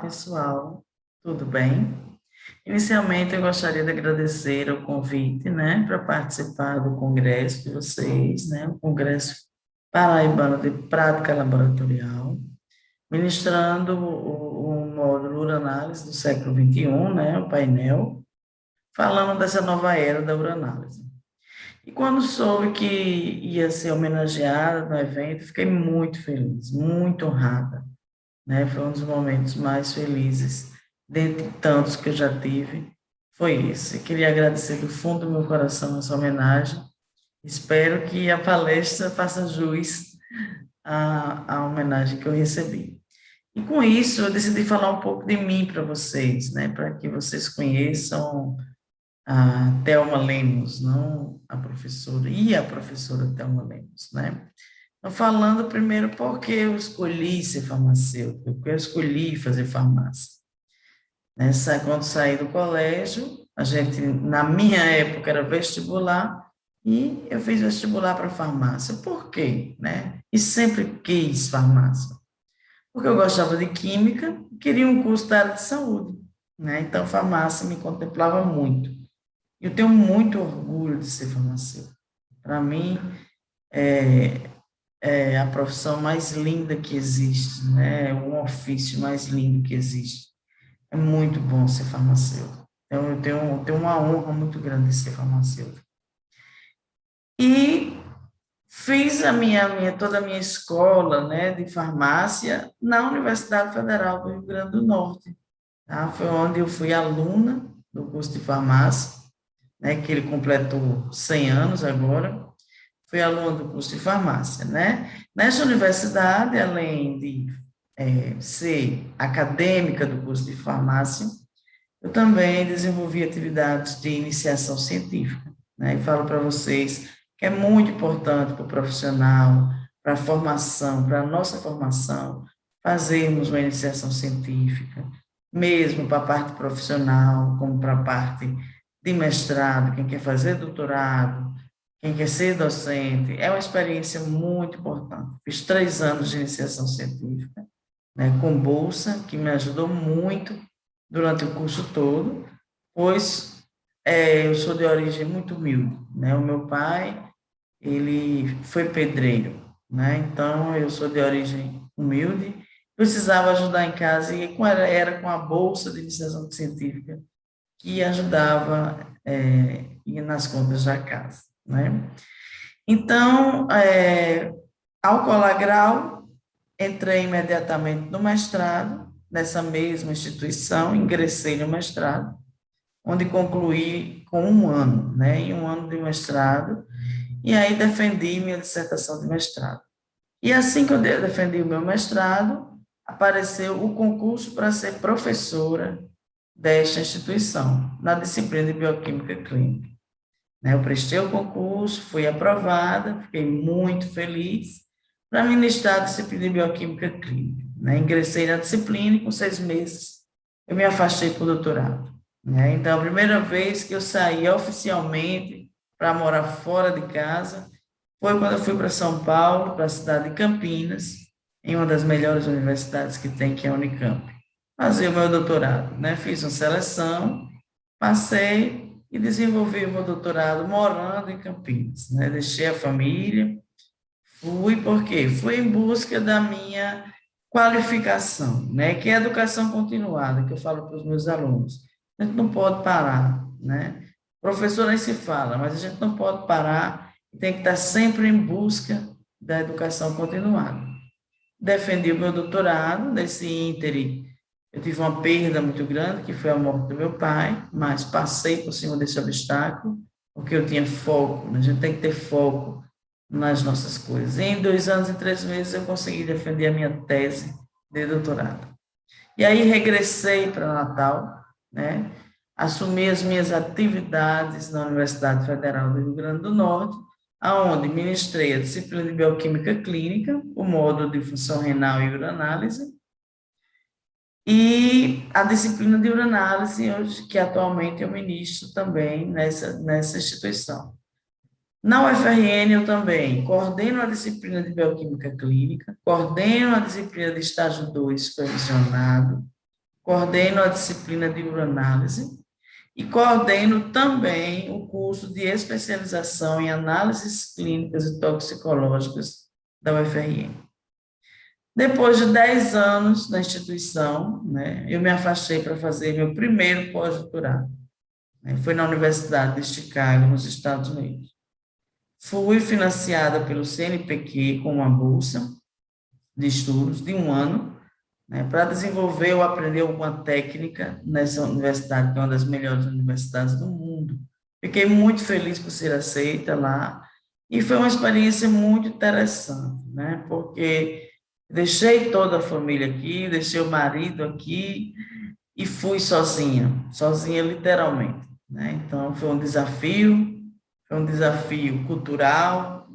Pessoal, tudo bem? Inicialmente, eu gostaria de agradecer o convite, né, para participar do congresso de vocês, né, o Congresso Paraibano de Prática Laboratorial, ministrando o módulo Uranálise do século XXI, né, o painel, falando dessa nova era da uranálise. E quando soube que ia ser homenageada no evento, fiquei muito feliz, muito honrada, né? Foi um dos momentos mais felizes, dentre tantos que eu já tive, foi esse. Queria agradecer do fundo do meu coração essa homenagem. Espero que a palestra faça jus à homenagem que eu recebi. E com isso, eu decidi falar um pouco de mim para vocês, né? Para que vocês conheçam a Thelma Lemos, não a professora, e a professora Thelma Lemos, né? Então, falando primeiro por que eu escolhi ser farmacêutica, porque eu escolhi fazer farmácia. Quando saí do colégio, a gente, na minha época, era vestibular, e eu fiz vestibular para farmácia. Por quê? Né? E sempre quis farmácia. Porque eu gostava de química, queria um curso da área de saúde, né? Então, farmácia me contemplava muito. Eu tenho muito orgulho de ser farmacêutica. Para mim, é a profissão mais linda que existe, né? É o ofício mais lindo que existe. É muito bom ser farmacêutico. Então, eu tenho uma honra muito grande de ser farmacêutico. E fiz toda a minha escola, né, de farmácia na Universidade Federal do Rio Grande do Norte, tá? Foi onde eu fui aluna do curso de farmácia, né, que ele completou 100 anos agora. Fui aluna do curso de farmácia, né? Nessa universidade, além de ser acadêmica do curso de farmácia, eu também desenvolvi atividades de iniciação científica, né? E falo para vocês que é muito importante para o profissional, para a formação, para a nossa formação, fazermos uma iniciação científica, mesmo para a parte profissional, como para a parte de mestrado, quem quer fazer doutorado, quem quer ser docente, é uma experiência muito importante. Fiz 3 anos de iniciação científica, né, com bolsa, que me ajudou muito durante o curso todo, pois eu sou de origem muito humilde, né? O meu pai, ele foi pedreiro, né? Então, eu sou de origem humilde, precisava ajudar em casa, e era com a bolsa de iniciação científica que ajudava ir nas contas da casa, né? Então, ao colar grau, entrei imediatamente no mestrado, nessa mesma instituição, ingressei no mestrado, onde concluí com 1 ano, né, em 1 ano de mestrado, e aí defendi minha dissertação de mestrado. E assim que eu defendi o meu mestrado, apareceu o concurso para ser professora desta instituição, na disciplina de Bioquímica Clínica. Eu prestei o concurso, fui aprovada, fiquei muito feliz para ministrar a disciplina de Bioquímica Clínica. Ingressei na disciplina e, com 6 meses, eu me afastei para o doutorado. Então, a primeira vez que eu saí oficialmente para morar fora de casa foi quando eu fui para São Paulo, para a cidade de Campinas, em uma das melhores universidades que tem, que é a Unicamp, fazer o meu doutorado. Fiz uma seleção, passei e desenvolvi o meu doutorado morando em Campinas. Deixei a família, fui, por quê? Fui em busca da minha qualificação, que é a educação continuada, que eu falo para os meus alunos. A gente não pode parar, Professor nem se fala, mas a gente não pode parar, tem que estar sempre em busca da educação continuada. Defendi o meu doutorado, nesse ínterim, eu tive uma perda muito grande, que foi a morte do meu pai, mas passei por cima desse obstáculo, porque eu tinha foco, a gente tem que ter foco nas nossas coisas. E em 2 anos e 3 meses eu consegui defender a minha tese de doutorado. E aí regressei para Natal, assumi as minhas atividades na Universidade Federal do Rio Grande do Norte, aonde ministrei a disciplina de Bioquímica Clínica, o módulo de função renal e uranálise, e a disciplina de uranálise, que atualmente eu ministro também nessa instituição. Na UFRN, eu também coordeno a disciplina de Bioquímica Clínica, coordeno a disciplina de estágio 2 supervisionado, coordeno a disciplina de uranálise e coordeno também o curso de especialização em análises clínicas e toxicológicas da UFRN. Depois de 10 anos na instituição, né, eu me afastei para fazer meu primeiro pós-doutorado. Né, foi na Universidade de Chicago, nos Estados Unidos. Fui financiada pelo CNPq com uma bolsa de estudos de 1 ano, né, para desenvolver ou aprender alguma técnica nessa universidade, que é uma das melhores universidades do mundo. Fiquei muito feliz por ser aceita lá, e foi uma experiência muito interessante, né, porque deixei toda a família aqui, deixei o marido aqui e fui sozinha literalmente, né? Então foi um desafio cultural,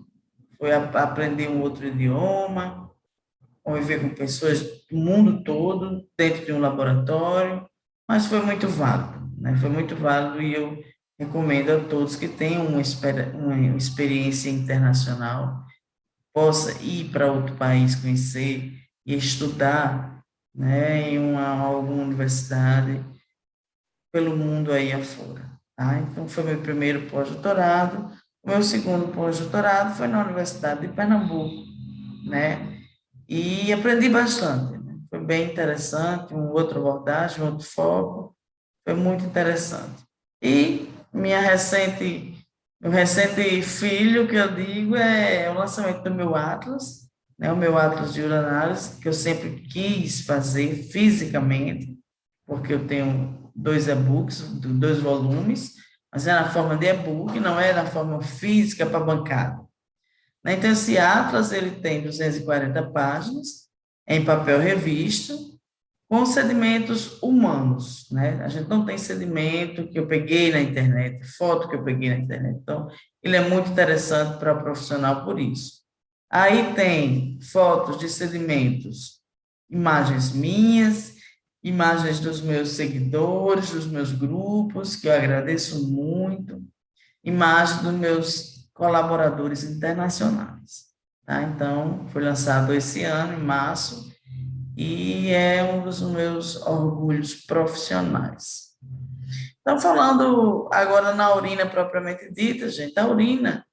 foi aprender um outro idioma, conviver com pessoas do mundo todo dentro de um laboratório, mas foi muito válido, né? Foi muito válido e eu recomendo a todos que tenham uma experiência internacional, possa ir para outro país conhecer e estudar, né, em alguma universidade pelo mundo aí afora, tá? Então, foi meu primeiro pós-doutorado. O meu segundo pós-doutorado foi na Universidade de Pernambuco, né? E aprendi bastante, né? Foi bem interessante, uma outra abordagem, um outro foco, foi muito interessante. E meu recente filho, que eu digo, é o lançamento do meu Atlas, né? O meu Atlas de Uranálise, que eu sempre quis fazer fisicamente, porque eu tenho 2 e-books, 2 volumes, mas é na forma de e-book, não é na forma física para bancada. Né? Então, esse Atlas, ele tem 240 páginas, em papel revista, com sedimentos humanos, né? A gente não tem sedimento que eu peguei na internet, foto que eu peguei na internet. Então, ele é muito interessante para o profissional por isso. Aí tem fotos de sedimentos, imagens minhas, imagens dos meus seguidores, dos meus grupos, que eu agradeço muito, imagens dos meus colaboradores internacionais. Tá? Então, foi lançado esse ano, em março, e é um dos meus orgulhos profissionais. Então, falando agora na urina propriamente dita, gente, a urina,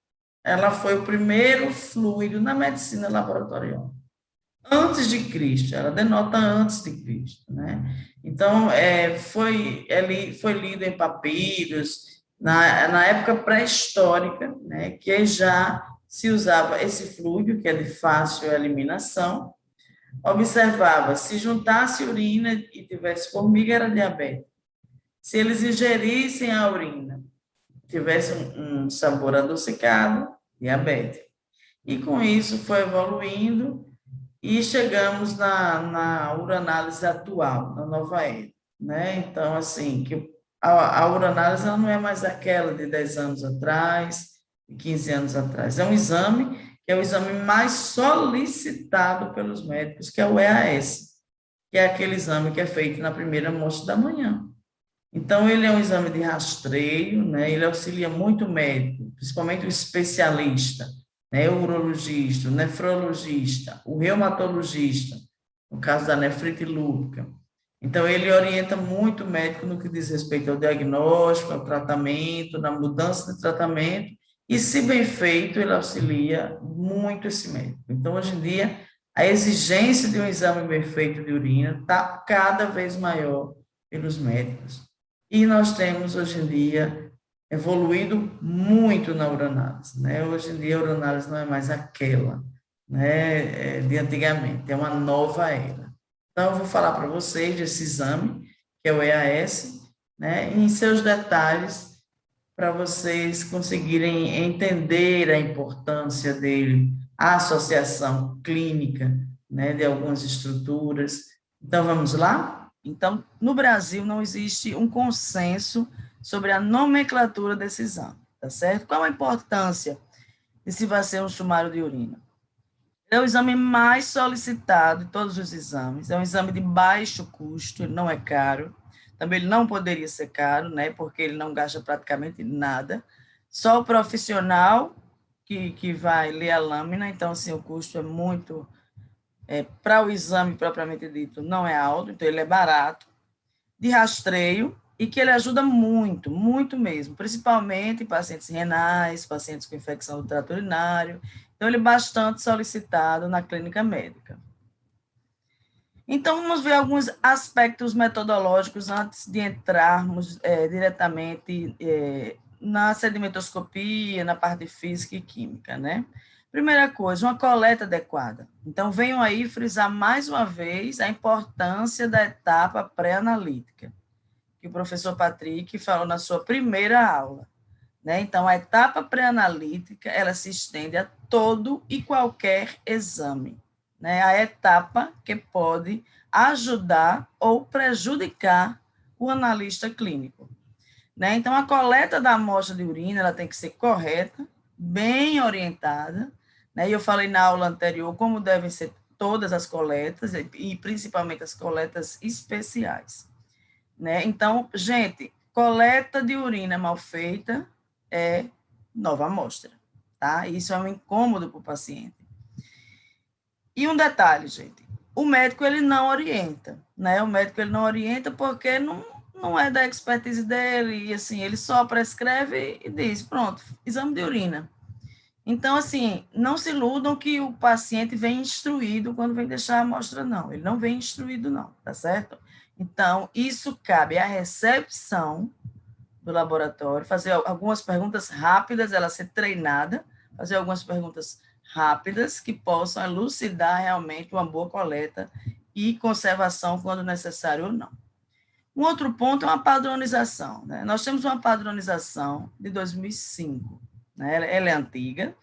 ela foi o primeiro fluido na medicina laboratorial. Antes de Cristo, ela denota antes de Cristo, né? Então, foi lido em papiros, na época pré-histórica, né, que já se usava esse fluido, que é de fácil eliminação. Observava, se juntasse urina e tivesse formiga, era diabetes. Se eles ingerissem a urina, tivesse um sabor adocicado, diabetes. E com isso foi evoluindo e chegamos na uranálise atual, na nova era, né? Então, assim, que a uranálise ela não é mais aquela de 10 anos atrás, de 15 anos atrás. É um exame que é o exame mais solicitado pelos médicos, que é o EAS, que é aquele exame que é feito na primeira amostra da manhã. Então, ele é um exame de rastreio, né? Ele auxilia muito o médico, principalmente o especialista, né? O urologista, o nefrologista, o reumatologista, no caso da nefrite lúpica. Então, ele orienta muito o médico no que diz respeito ao diagnóstico, ao tratamento, na mudança de tratamento, e, se bem feito, ele auxilia muito esse médico. Então, hoje em dia, a exigência de um exame bem feito de urina está cada vez maior pelos médicos. E nós temos, hoje em dia, evoluído muito na uranálise, né? Hoje em dia, a uranálise não é mais aquela, né, de antigamente, é uma nova era. Então, eu vou falar para vocês desse exame, que é o EAS, né, em seus detalhes, para vocês conseguirem entender a importância dele, a associação clínica, né, de algumas estruturas. Então, vamos lá? Então, no Brasil, não existe um consenso sobre a nomenclatura desse exame, tá certo? Qual a importância de se vai ser um sumário de urina? É o exame mais solicitado de todos os exames, é um exame de baixo custo, ele não é caro, também ele não poderia ser caro, né, porque ele não gasta praticamente nada, só o profissional que vai ler a lâmina, então, assim, o custo é muito, para o exame propriamente dito, não é alto, então ele é barato, de rastreio e que ele ajuda muito, muito mesmo, principalmente em pacientes renais, pacientes com infecção do trato urinário. Então, ele é bastante solicitado na clínica médica. Então, vamos ver alguns aspectos metodológicos antes de entrarmos diretamente na sedimentoscopia, na parte física e química, né? Primeira coisa, uma coleta adequada. Então, venho aí frisar mais uma vez a importância da etapa pré-analítica, que o professor Patrick falou na sua primeira aula, né? Então, a etapa pré-analítica, ela se estende a todo e qualquer exame, né? A etapa que pode ajudar ou prejudicar o analista clínico, né? Então, a coleta da amostra de urina, ela tem que ser correta, bem orientada, né? E eu falei na aula anterior como devem ser todas as coletas, e principalmente as coletas especiais, né? Então, gente, coleta de urina mal feita é nova amostra, tá? Isso é um incômodo para o paciente. E um detalhe, gente, o médico ele não orienta, né? O médico ele não orienta porque não é da expertise dele, e assim, ele só prescreve e diz, pronto, exame de urina. Então, assim, não se iludam que o paciente vem instruído quando vem deixar a amostra, não. Ele não vem instruído, não, tá certo? Então, isso cabe à recepção do laboratório, fazer algumas perguntas rápidas, ela ser treinada, fazer algumas perguntas rápidas que possam elucidar realmente uma boa coleta e conservação quando necessário ou não. Um outro ponto é uma padronização, né? Nós temos uma padronização de 2005, né? Ela é antiga,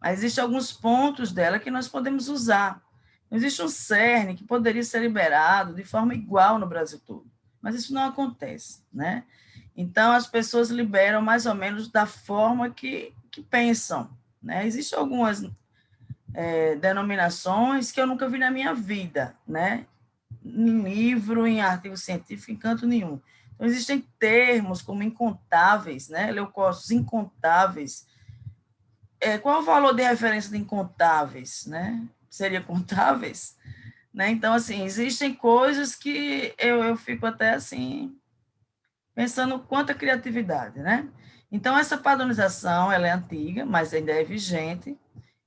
mas existem alguns pontos dela que nós podemos usar. Não existe um CERN que poderia ser liberado de forma igual no Brasil todo, mas isso não acontece, né? Então, as pessoas liberam mais ou menos da forma que pensam, né? Existem algumas denominações que eu nunca vi na minha vida, né? Em livro, em artigo científico, em canto nenhum. Então, existem termos como incontáveis, né? Leucócitos incontáveis. Qual o valor de referência de incontáveis, né? Seria contáveis? Né? Então, assim, existem coisas que eu fico até assim, pensando quanta criatividade, né? Então, essa padronização, ela é antiga, mas ainda é vigente,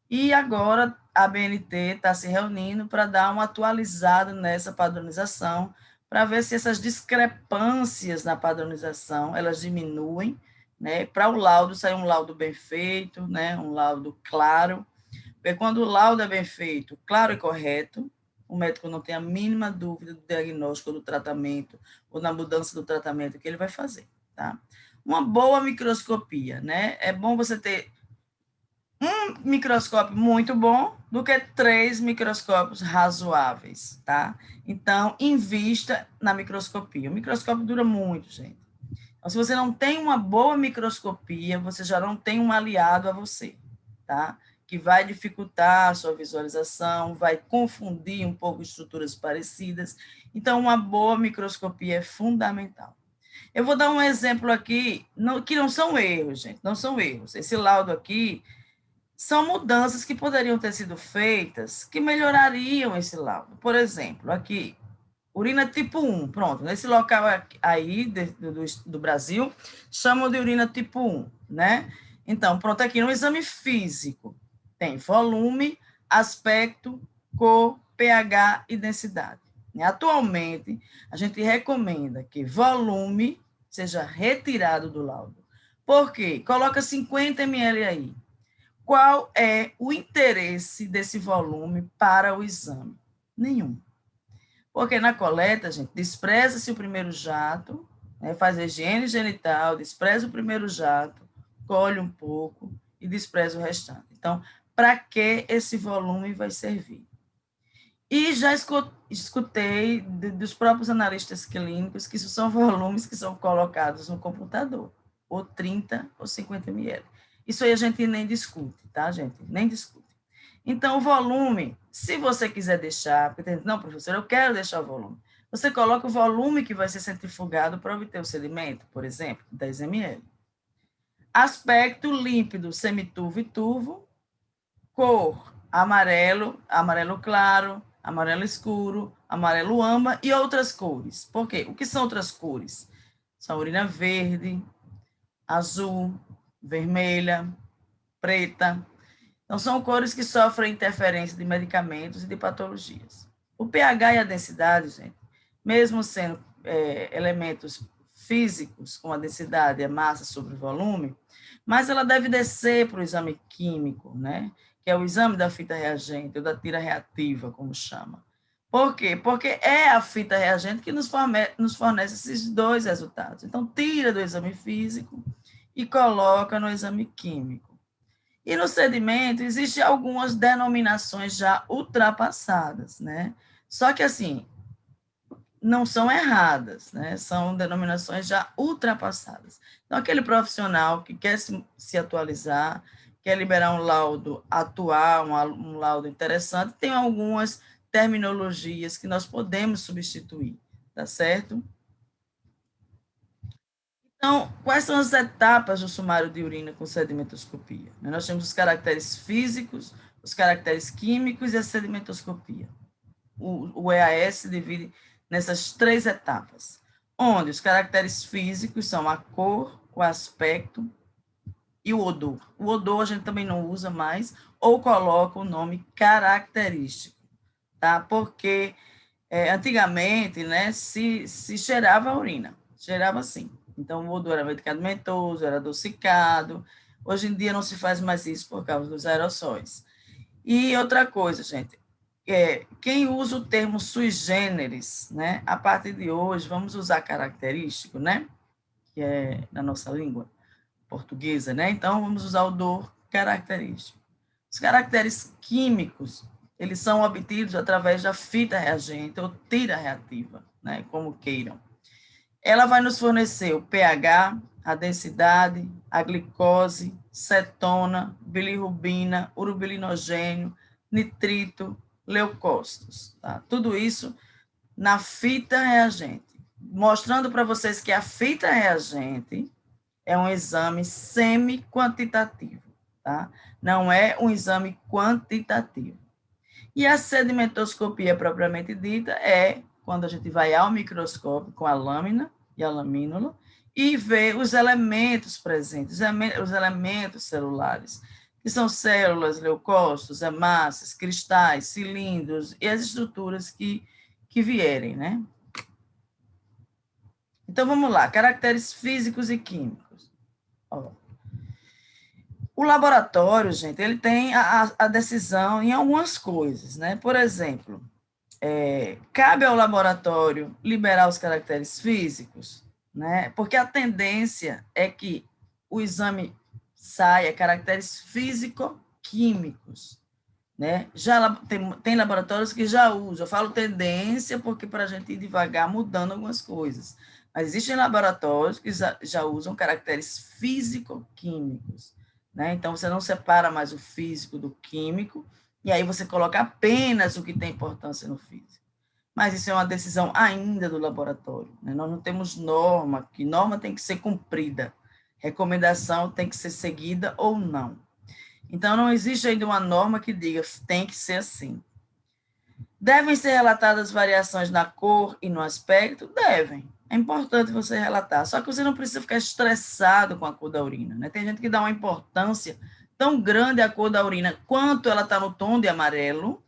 e agora a BNT está se reunindo para dar uma atualizada nessa padronização, para ver se essas discrepâncias na padronização, elas diminuem, né? Para o laudo sair um laudo bem feito, né? Um laudo claro, porque quando o laudo é bem feito, claro e correto, o médico não tem a mínima dúvida do diagnóstico, do tratamento, ou na mudança do tratamento que ele vai fazer, tá? Uma boa microscopia, né? É bom você ter um microscópio muito bom do que 3 microscópios razoáveis, tá? Então, invista na microscopia. O microscópio dura muito, gente. Então, se você não tem uma boa microscopia, você já não tem um aliado a você, tá? Que vai dificultar a sua visualização, vai confundir um pouco estruturas parecidas. Então, uma boa microscopia é fundamental. Eu vou dar um exemplo aqui, que não são erros, gente, não são erros. Esse laudo aqui são mudanças que poderiam ter sido feitas que melhorariam esse laudo. Por exemplo, aqui, urina tipo 1, pronto, nesse local aí do Brasil, chamam de urina tipo 1, né? Então, pronto, aqui no exame físico, tem volume, aspecto, cor, pH e densidade. Atualmente, a gente recomenda que volume seja retirado do laudo. Por quê? Coloca 50 ml aí. Qual é o interesse desse volume para o exame? Nenhum. Porque na coleta, gente, despreza-se o primeiro jato, né, faz a higiene genital, despreza o primeiro jato, colhe um pouco e despreza o restante. Então, para que esse volume vai servir? E já escutei dos próprios analistas clínicos que isso são volumes que são colocados no computador, ou 30 ou 50 ml. Isso aí a gente nem discute, tá, gente? Nem discute. Então, o volume, se você quiser deixar, porque não, professor, eu quero deixar o volume. Você coloca o volume que vai ser centrifugado para obter o sedimento, por exemplo, 10 ml. Aspecto límpido, semiturvo e turvo. Cor, amarelo, amarelo claro, amarelo escuro, amarelo âmbar e outras cores. Por quê? O que são outras cores? São urina verde, azul, vermelha, preta. Então, são cores que sofrem interferência de medicamentos e de patologias. O pH e a densidade, gente, mesmo sendo elementos físicos, com a densidade, a massa sobre o volume, mas ela deve descer para o exame químico, né? Que é o exame da fita reagente, ou da tira reativa, como chama. Por quê? Porque é a fita reagente que nos fornece esses dois resultados. Então, tira do exame físico e coloca no exame químico. E no sedimento, existem algumas denominações já ultrapassadas, né? Só que, assim, não são erradas, né? São denominações já ultrapassadas. Então, aquele profissional que quer se atualizar, quer liberar um laudo atual, um laudo interessante, tem algumas terminologias que nós podemos substituir, tá certo? Então, quais são as etapas do sumário de urina com sedimentoscopia? Nós temos os caracteres físicos, os caracteres químicos e a sedimentoscopia. O EAS se divide nessas três etapas, onde os caracteres físicos são a cor, o aspecto e o odor. O odor a gente também não usa mais, ou coloca o nome característico, tá? Porque antigamente, né, se cheirava a urina, cheirava assim. Então, o odor era medicamentoso, era adocicado. Hoje em dia não se faz mais isso por causa dos aerossóis. E outra coisa, gente, quem usa o termo sui generis, né, a partir de hoje, vamos usar característico, né, que é na nossa língua portuguesa, né, então vamos usar o do característico. Os caracteres químicos, eles são obtidos através da fita reagente ou tira reativa, né, como queiram. Ela vai nos fornecer o pH, a densidade, a glicose, cetona, bilirrubina, urobilinogênio, nitrito, leucócitos. Tá? Tudo isso na fita reagente, mostrando para vocês que a fita reagente é um exame semi-quantitativo, tá? Não é um exame quantitativo. E a sedimentoscopia propriamente dita é quando a gente vai ao microscópio com a lâmina e a lamínula e vê os elementos presentes, os elementos celulares, que são células, leucócitos, hemácias, cristais, cilindros e as estruturas que vierem, né? Então, vamos lá, caracteres físicos e químicos. Ó. O laboratório, gente, ele tem a decisão em algumas coisas, né? Por exemplo, cabe ao laboratório liberar os caracteres físicos, né? Porque a tendência é que o exame saia caracteres físico-químicos, né? Já tem laboratórios que já usam. Eu falo tendência porque para a gente ir devagar mudando algumas coisas. Mas existem laboratórios que já usam caracteres físico-químicos, né? Então, você não separa mais o físico do químico, e aí você coloca apenas o que tem importância no físico. Mas isso é uma decisão ainda do laboratório, né? Nós não temos norma, que norma tem que ser cumprida, recomendação tem que ser seguida ou não. Então, não existe ainda uma norma que diga tem que ser assim. Devem ser relatadas variações na cor e no aspecto? Devem. É importante você relatar. Só que você não precisa ficar estressado com a cor da urina, né? Tem gente que dá uma importância tão grande à cor da urina quanto ela está no tom de amarelo,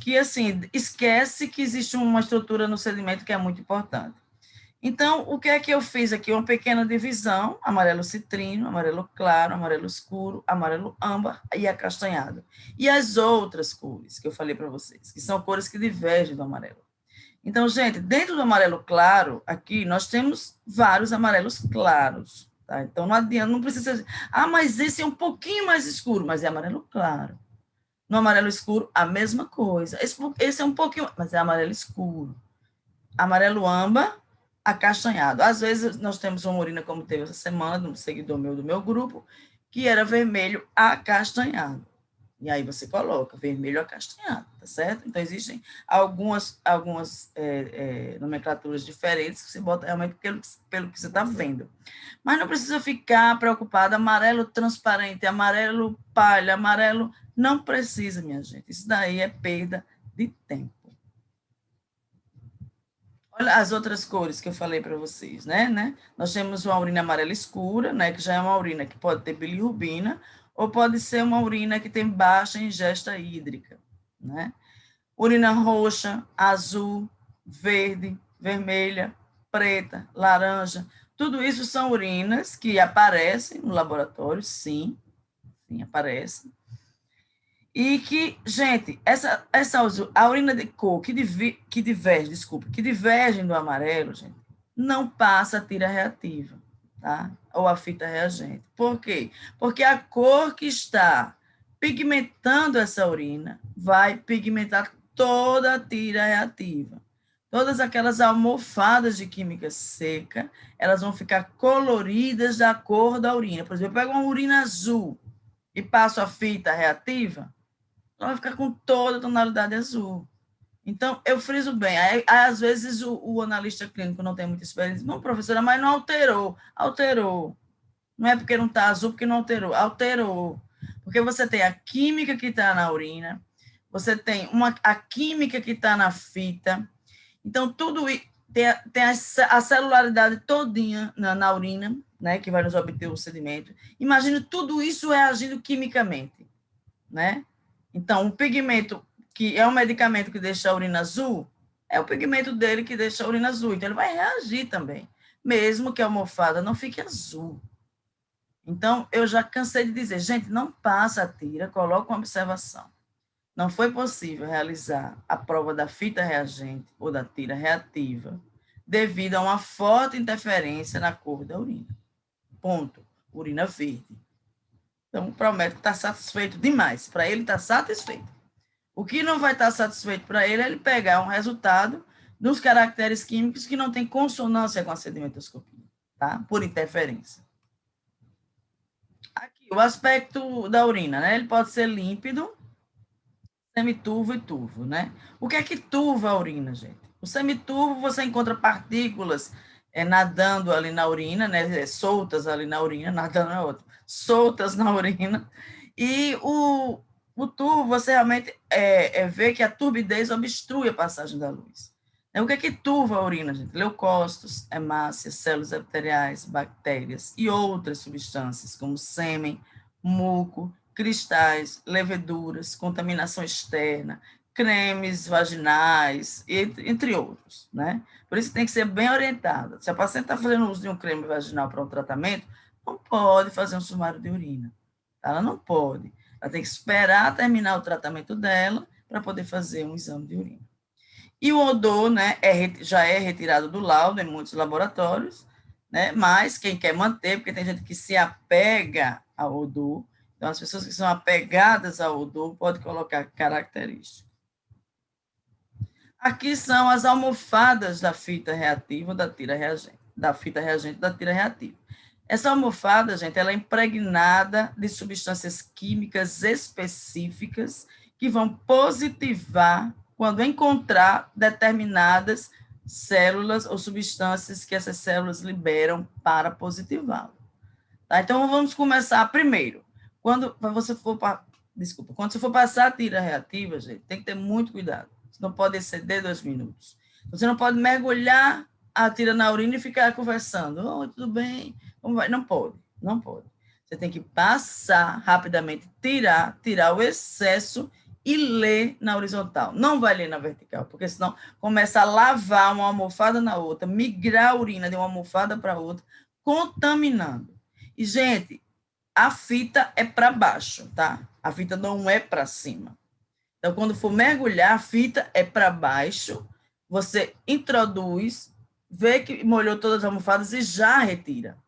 que, assim, esquece que existe uma estrutura no sedimento que é muito importante. Então, o que é que eu fiz aqui? Uma pequena divisão, amarelo citrino, amarelo claro, amarelo escuro, amarelo âmbar e acastanhado. E as outras cores que eu falei para vocês, que são cores que divergem do amarelo. Então, gente, dentro do amarelo claro, aqui nós temos vários amarelos claros, tá? Então, não adianta, não precisa ser, mas esse é um pouquinho mais escuro, mas é amarelo claro. No amarelo escuro, a mesma coisa. Esse é um pouquinho, mas é amarelo escuro. Amarelo âmbar, acastanhado. Às vezes, nós temos uma urina, como teve essa semana, de um seguidor meu do meu grupo, que era vermelho acastanhado. E aí você coloca vermelho acastanhado, tá certo? Então, existem algumas nomenclaturas diferentes que você bota realmente pelo que você está vendo. Mas não precisa ficar preocupado, amarelo transparente, amarelo palha, amarelo... Não precisa, minha gente. Isso daí é perda de tempo, Olha as outras cores que eu falei para vocês, né? Nós temos uma urina amarela escura, né? Que já é uma urina que pode ter bilirrubina, ou pode ser uma urina que tem baixa ingesta hídrica, né? Urina roxa, azul, verde, vermelha, preta, laranja, tudo isso são urinas que aparecem no laboratório, sim, sim, aparecem. E que, gente, a urina de cor que divergem do amarelo, gente, não passa a tira reativa, tá? Ou a fita reagente. Por quê? Porque a cor que está pigmentando essa urina vai pigmentar toda a tira reativa. Todas aquelas almofadas de química seca, elas vão ficar coloridas da cor da urina. Por exemplo, eu pego uma urina azul e passo a fita reativa, ela vai ficar com toda a tonalidade azul. Então, eu friso bem. Aí, às vezes, o analista clínico não tem muita experiência. Não, professora, mas não alterou. Alterou. Não é porque não está azul, porque não alterou. Alterou. Porque você tem a química que está na urina, você tem a química que está na fita. Então, tudo isso tem a celularidade todinha na urina, né, que vai nos obter o sedimento. Imagine tudo isso reagindo quimicamente, né? Então, o pigmento, que é um medicamento que deixa a urina azul, é o pigmento dele que deixa a urina azul. Então, ele vai reagir também, mesmo que a almofada não fique azul. Então, eu já cansei de dizer, gente, não passa a tira, coloca uma observação. Não foi possível realizar a prova da fita reagente ou da tira reativa devido a uma forte interferência na cor da urina. Ponto. Urina verde. Então, o médico está satisfeito demais. Para ele, está satisfeito. O que não vai estar satisfeito para ele é ele pegar um resultado dos caracteres químicos que não tem consonância com a sedimentoscopia, tá? Por interferência. Aqui, o aspecto da urina, né? Ele pode ser límpido, semiturvo e turvo, né? O que é que turva a urina, gente? O semiturvo, você encontra partículas nadando ali na urina, né? Soltas ali na urina, nadando é outro, soltas na urina, e o turvo, você realmente vê que a turbidez obstrui a passagem da luz. O que é que turva a urina, gente? Leucócitos, hemácias, células epiteliais, bactérias e outras substâncias, como sêmen, muco, cristais, leveduras, contaminação externa, cremes vaginais, entre outros, né? Por isso tem que ser bem orientada. Se a paciente está fazendo uso de um creme vaginal para um tratamento, não pode fazer um sumário de urina. Ela não pode. Ela tem que esperar terminar o tratamento dela para poder fazer um exame de urina. E o odor, né, já é retirado do laudo em muitos laboratórios, né, mas quem quer manter, porque tem gente que se apega ao odor, então as pessoas que são apegadas ao odor podem colocar características. Aqui são as almofadas da fita reativa da tira reagente, da fita reagente da tira reativa. Essa almofada, gente, ela é impregnada de substâncias químicas específicas que vão positivar quando encontrar determinadas células ou substâncias que essas células liberam para positivá-lo. Tá? Então, vamos começar primeiro. Quando você for passar a tira reativa, gente, tem que ter muito cuidado. Você não pode exceder 2 minutos. Você não pode mergulhar a tira na urina e ficar conversando. Oh, tudo bem? Como vai? Não pode, não pode. Você tem que passar rapidamente, tirar o excesso e ler na horizontal. Não vai ler na vertical, porque senão começa a lavar uma almofada na outra, migrar a urina de uma almofada para outra, contaminando. E, gente, a fita é para baixo, tá? A fita não é para cima. Então, quando for mergulhar, a fita é para baixo, você introduz, vê que molhou todas as almofadas e já retira.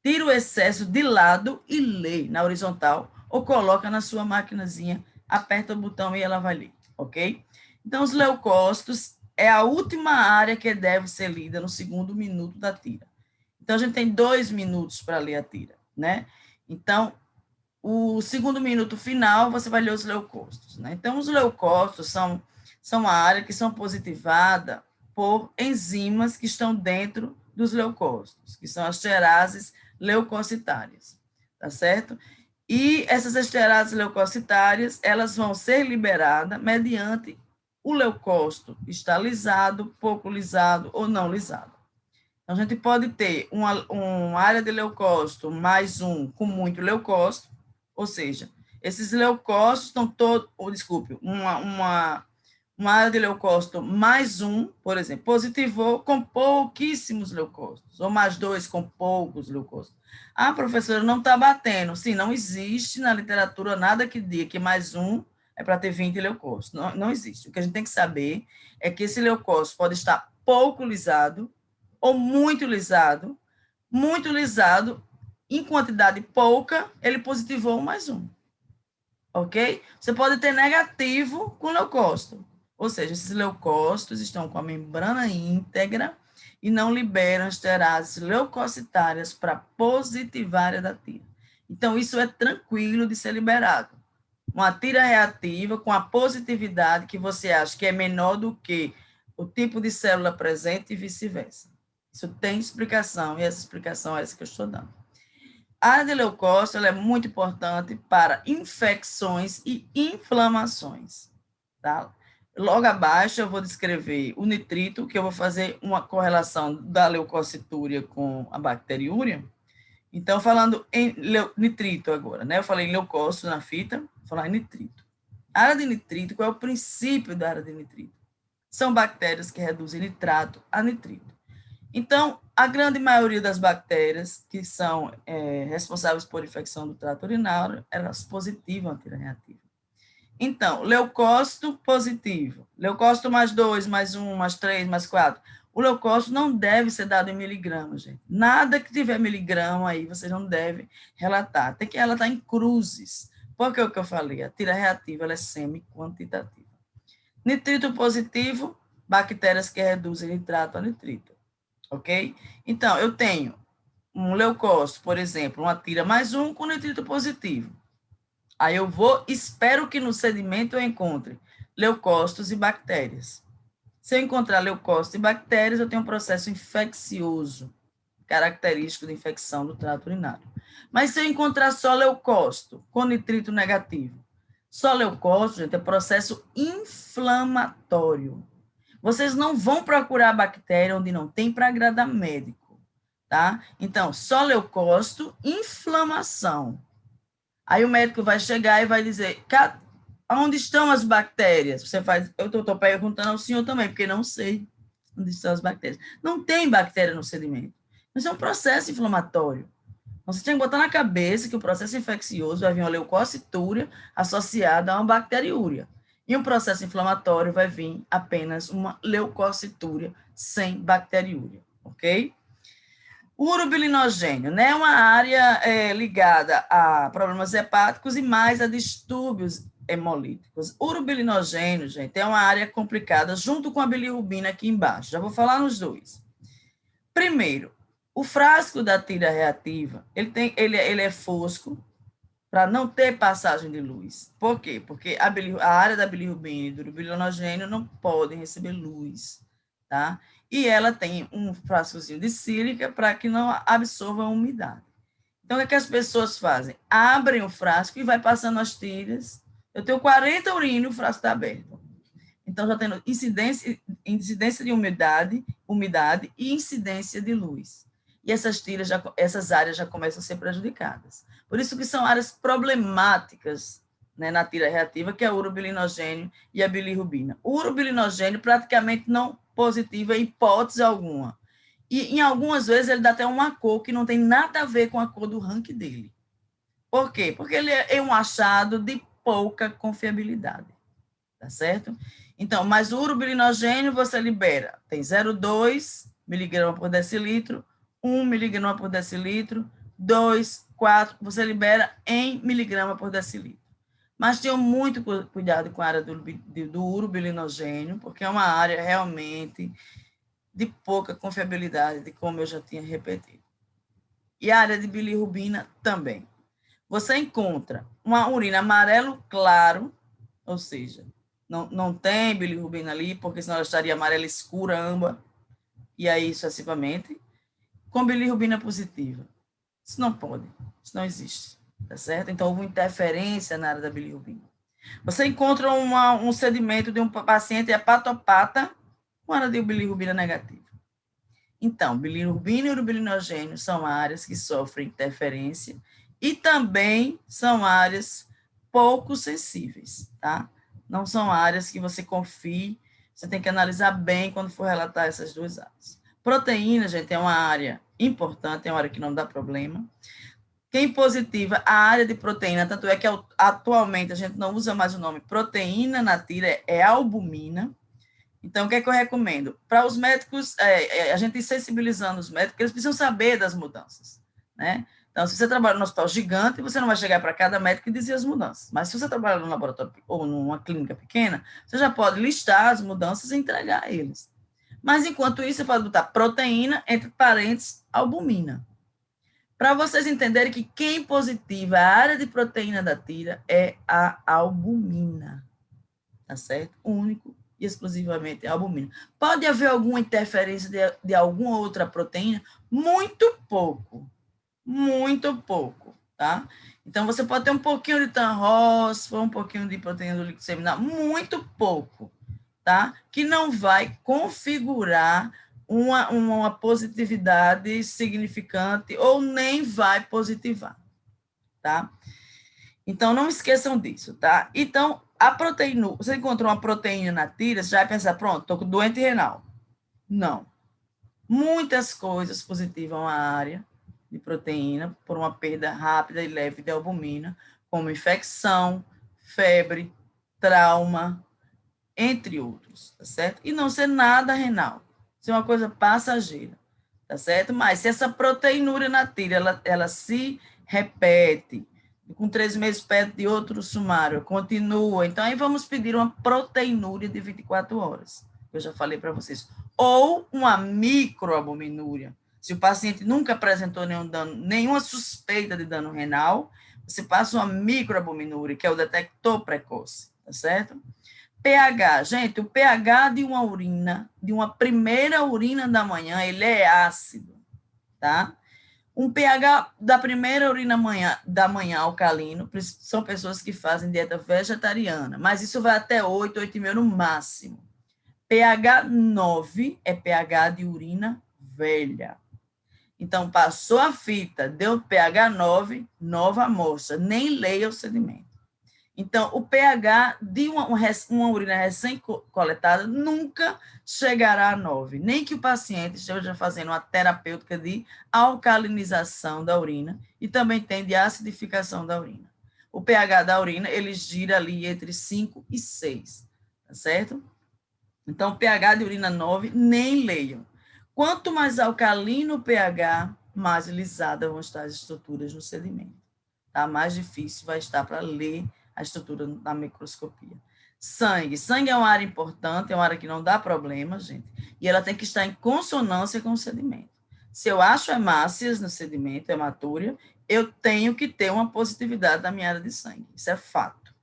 Tira o excesso de lado e lê na horizontal, ou coloca na sua maquinazinha, aperta o botão e ela vai ler, ok? Então, os leucócitos é a última área que deve ser lida no segundo minuto da tira. Então, a gente tem 2 minutos para ler a tira, né? Então, o segundo minuto final, você vai ler os leucócitos, né? Então, os leucócitos são a área que são positivadas por enzimas que estão dentro dos leucócitos, que são as esterases leucocitárias, tá certo? E essas esterases leucocitárias, elas vão ser liberadas mediante o leucócito está lisado, pouco lisado ou não lisado. Então, a gente pode ter uma área de leucócito mais um com muito leucócito, ou seja, esses leucócitos estão todos, desculpe, uma área de leucócito mais um, por exemplo, positivou com pouquíssimos leucócitos, ou mais dois com poucos leucócitos. Ah, professora, não está batendo. Sim, não existe na literatura nada que diga que mais um é para ter 20 leucócitos. Não, não existe. O que a gente tem que saber é que esse leucócito pode estar pouco lisado ou muito lisado em quantidade pouca, ele positivou mais um. Ok? Você pode ter negativo com leucócito. Ou seja, esses leucócitos estão com a membrana íntegra e não liberam esterases leucocitárias para positivar a da tira. Então, isso é tranquilo de ser liberado. Uma tira reativa com a positividade que você acha que é menor do que o tipo de célula presente e vice-versa. Isso tem explicação, e essa explicação é essa que eu estou dando. A área de leucócito é muito importante para infecções e inflamações. Tá? Logo abaixo eu vou descrever o nitrito, que eu vou fazer uma correlação da leucocitúria com a bacteriúria. Então, falando em nitrito agora, né? Eu falei em leucócito na fita, vou falar em nitrito. A área de nitrito, qual é o princípio da área de nitrito? São bactérias que reduzem nitrato a nitrito. Então, a grande maioria das bactérias que são responsáveis por infecção do trato urinário, elas positivam a tira reativa. Então, leucócito positivo, leucócito mais 2, mais 1, mais 3, mais 4. O leucócito não deve ser dado em miligramas, gente. Nada que tiver miligrama aí, você não deve relatar. Tem que relatar em cruzes. Porque o que eu falei, a tira reativa ela é semi-quantitativa. Nitrito positivo, bactérias que reduzem nitrato a nitrito. Ok? Então, eu tenho um leucócito, por exemplo, uma tira mais um com nitrito positivo. Aí eu espero que no sedimento eu encontre leucócitos e bactérias. Se eu encontrar leucócitos e bactérias, eu tenho um processo infeccioso, característico de infecção do trato urinário. Mas se eu encontrar só leucócito com nitrito negativo, só leucócito, gente, é processo inflamatório. Vocês não vão procurar bactéria onde não tem para agradar médico, tá? Então, só leucócito, inflamação. Aí o médico vai chegar e vai dizer, onde estão as bactérias? Eu estou perguntando ao senhor também, porque não sei onde estão as bactérias. Não tem bactéria no sedimento. Isso é um processo inflamatório. Então, você tem que botar na cabeça que o processo infeccioso vai vir uma leucocitúria associada a uma bacteriúria. E um processo inflamatório vai vir apenas uma leucocitúria sem bacteriúria, ok? O urobilinogênio, né, é uma área ligada a problemas hepáticos e mais a distúrbios hemolíticos. O urobilinogênio, gente, é uma área complicada junto com a bilirrubina aqui embaixo. Já vou falar nos dois. Primeiro, o frasco da tira reativa, ele é fosco, para não ter passagem de luz. Por quê? Porque a área da bilirrubina e do urobilinogênio não podem receber luz, tá? E ela tem um frascozinho de sílica para que não absorva a umidade. Então, o que, é que as pessoas fazem? Abrem o frasco e vai passando as tiras. Eu tenho 40 urinas e o frasco está aberto. Então, já tendo incidência de umidade e incidência de luz. E essas áreas já começam a ser prejudicadas. Por isso que são áreas problemáticas, né, na tira reativa, que é o urobilinogênio e a bilirrubina. O urobilinogênio praticamente não positiva em hipótese alguma. E em algumas vezes ele dá até uma cor que não tem nada a ver com a cor do ranking dele. Por quê? Porque ele é um achado de pouca confiabilidade. Tá certo? Então, mas o urobilinogênio você libera, tem 0,2 miligrama por decilitro, 1 miligrama por decilitro, 2, 4, você libera em miligrama por decilitro. Mas tenham muito cuidado com a área do urobilinogênio, porque é uma área realmente de pouca confiabilidade, de como eu já tinha repetido. E a área de bilirrubina também. Você encontra uma urina amarelo claro, ou seja, não tem bilirrubina ali, porque senão ela estaria amarela escura, âmbar, e aí sucessivamente, com bilirrubina positiva. Isso não pode, isso não existe, tá certo? Então, houve interferência na área da bilirrubina. Você encontra um sedimento de um paciente hepatopata com área de bilirrubina negativa. Então, bilirrubina e urobilinogênio são áreas que sofrem interferência e também são áreas pouco sensíveis, tá? Não são áreas que você confie, você tem que analisar bem quando for relatar essas duas áreas. Proteína, gente, é uma área importante, é uma área que não dá problema. Quem positiva, a área de proteína, tanto é que atualmente a gente não usa mais o nome proteína na tira, é albumina. Então, o que é que eu recomendo? Para os médicos, a gente sensibilizando os médicos, eles precisam saber das mudanças, né? Então, se você trabalha no hospital gigante, você não vai chegar para cada médico e dizer as mudanças. Mas se você trabalha num laboratório ou numa clínica pequena, você já pode listar as mudanças e entregar a eles. Mas, enquanto isso, você pode botar proteína, entre parênteses, albumina. Para vocês entenderem que quem positiva a área de proteína da tira é a albumina, tá certo? Único e exclusivamente a albumina. Pode haver alguma interferência de alguma outra proteína? Muito pouco, tá? Então, você pode ter um pouquinho de tan-ROS, um pouquinho de proteína do líquido seminal, muito pouco, tá? Que não vai configurar uma positividade significante ou nem vai positivar, tá? Então, não esqueçam disso, tá? Então, a proteína, você encontrou uma proteína na tira, você já vai pensar, pronto, estou com doente renal. Não. Muitas coisas positivam a área de proteína por uma perda rápida e leve de albumina, como infecção, febre, trauma, entre outros, tá certo? E não ser nada renal, ser uma coisa passageira, tá certo? Mas se essa proteinúria na tira, ela se repete, com 3 meses perto de outro sumário, continua, então aí vamos pedir uma proteinúria de 24 horas, eu já falei para vocês, ou uma microalbuminúria. Se o paciente nunca apresentou nenhum dano, nenhuma suspeita de dano renal, você passa uma microalbuminúria, que é o detector precoce, tá certo? pH, gente, o pH de uma urina, de uma primeira urina da manhã, ele é ácido, tá? Um pH da primeira urina da manhã alcalino, são pessoas que fazem dieta vegetariana, mas isso vai até 8, 8,5 no máximo. pH 9 é pH de urina velha. Então, passou a fita, deu pH 9, nova amostra, nem leia o sedimento. Então, o pH de uma urina recém-coletada nunca chegará a 9, nem que o paciente esteja fazendo uma terapêutica de alcalinização da urina e também tem de acidificação da urina. O pH da urina, ele gira ali entre 5 e 6, tá certo? Então, pH de urina 9, nem leiam. Quanto mais alcalino o pH, mais lisadas vão estar as estruturas no sedimento. Tá? Mais difícil vai estar para ler a estrutura na microscopia. Sangue. Sangue é uma área importante, é uma área que não dá problema, gente, e ela tem que estar em consonância com o sedimento. Se eu acho hemácias no sedimento, hematúria, eu tenho que ter uma positividade na minha área de sangue. Isso é fato.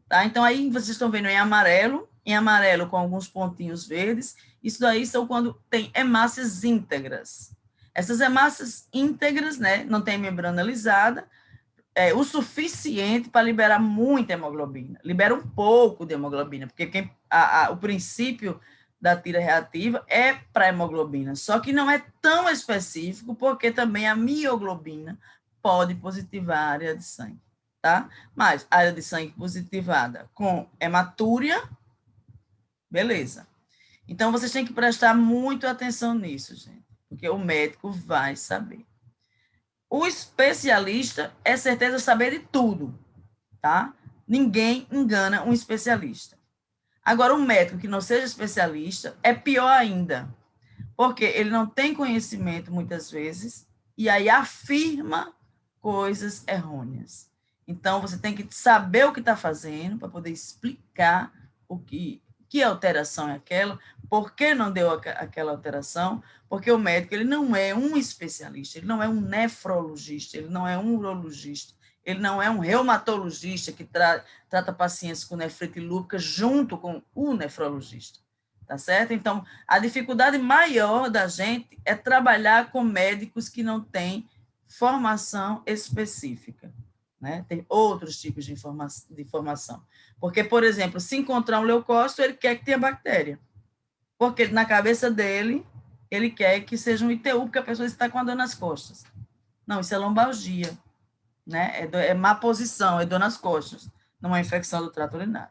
Tá? Então, aí vocês estão vendo em amarelo com alguns pontinhos verdes, isso daí são quando tem hemácias íntegras. Essas hemácias íntegras, né, não tem membrana lisada, o suficiente para liberar muita hemoglobina. Libera um pouco de hemoglobina, porque o princípio da tira reativa é para hemoglobina, só que não é tão específico, porque também a mioglobina pode positivar a área de sangue, tá? Mas a área de sangue positivada com hematúria, beleza. Então, vocês têm que prestar muito atenção nisso, gente, porque o médico vai saber. O especialista é certeza saber de tudo, tá? Ninguém engana um especialista. Agora, um médico que não seja especialista é pior ainda, porque ele não tem conhecimento muitas vezes e aí afirma coisas errôneas. Então, você tem que saber o que está fazendo para poder explicar que alteração é aquela, por que não deu aquela alteração, porque o médico ele não é um especialista, ele não é um nefrologista, ele não é um urologista, ele não é um reumatologista que trata pacientes com nefrite lúpica junto com o nefrologista, tá certo? Então, a dificuldade maior da gente é trabalhar com médicos que não têm formação específica, né? Tem outros tipos de informação. Porque, por exemplo, se encontrar um leucócito, ele quer que tenha bactéria. Porque na cabeça dele, ele quer que seja um ITU, porque a pessoa está com a dor nas costas. Não, isso é lombalgia, né? É má posição, é dor nas costas, não é infecção do trato urinário.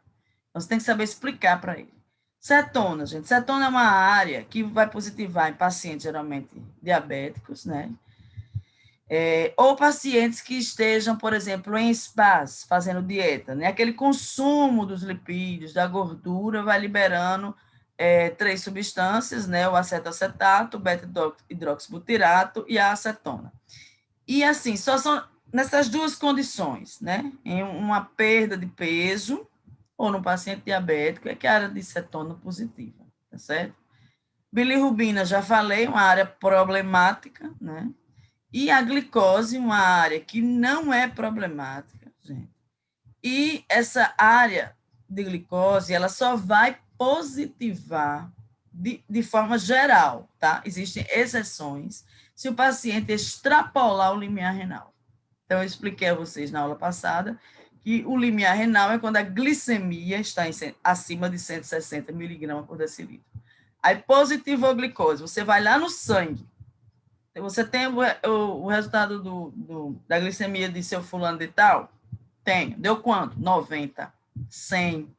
Então, você tem que saber explicar para ele. Cetona, gente. Cetona é uma área que vai positivar em pacientes geralmente diabéticos, né? Ou pacientes que estejam, por exemplo, em SPAS, fazendo dieta, né? Aquele consumo dos lipídios, da gordura, vai liberando 3 substâncias, né? O acetoacetato, o beta-hidroxibutirato e a acetona. E, assim, só são nessas duas condições, né? Em uma perda de peso ou no paciente diabético, é que a área de cetona positiva, tá certo? Bilirrubina, já falei, uma área problemática, né? E a glicose, uma área que não é problemática, gente. E essa área de glicose, ela só vai positivar de forma geral, tá? Existem exceções se o paciente extrapolar o limiar renal. Então, eu expliquei a vocês na aula passada que o limiar renal é quando a glicemia está acima de 160 miligramas por decilitro. Aí, positivou glicose, você vai lá no sangue, você tem o resultado da glicemia de seu fulano de tal? Tem. Deu quanto? 90, 100.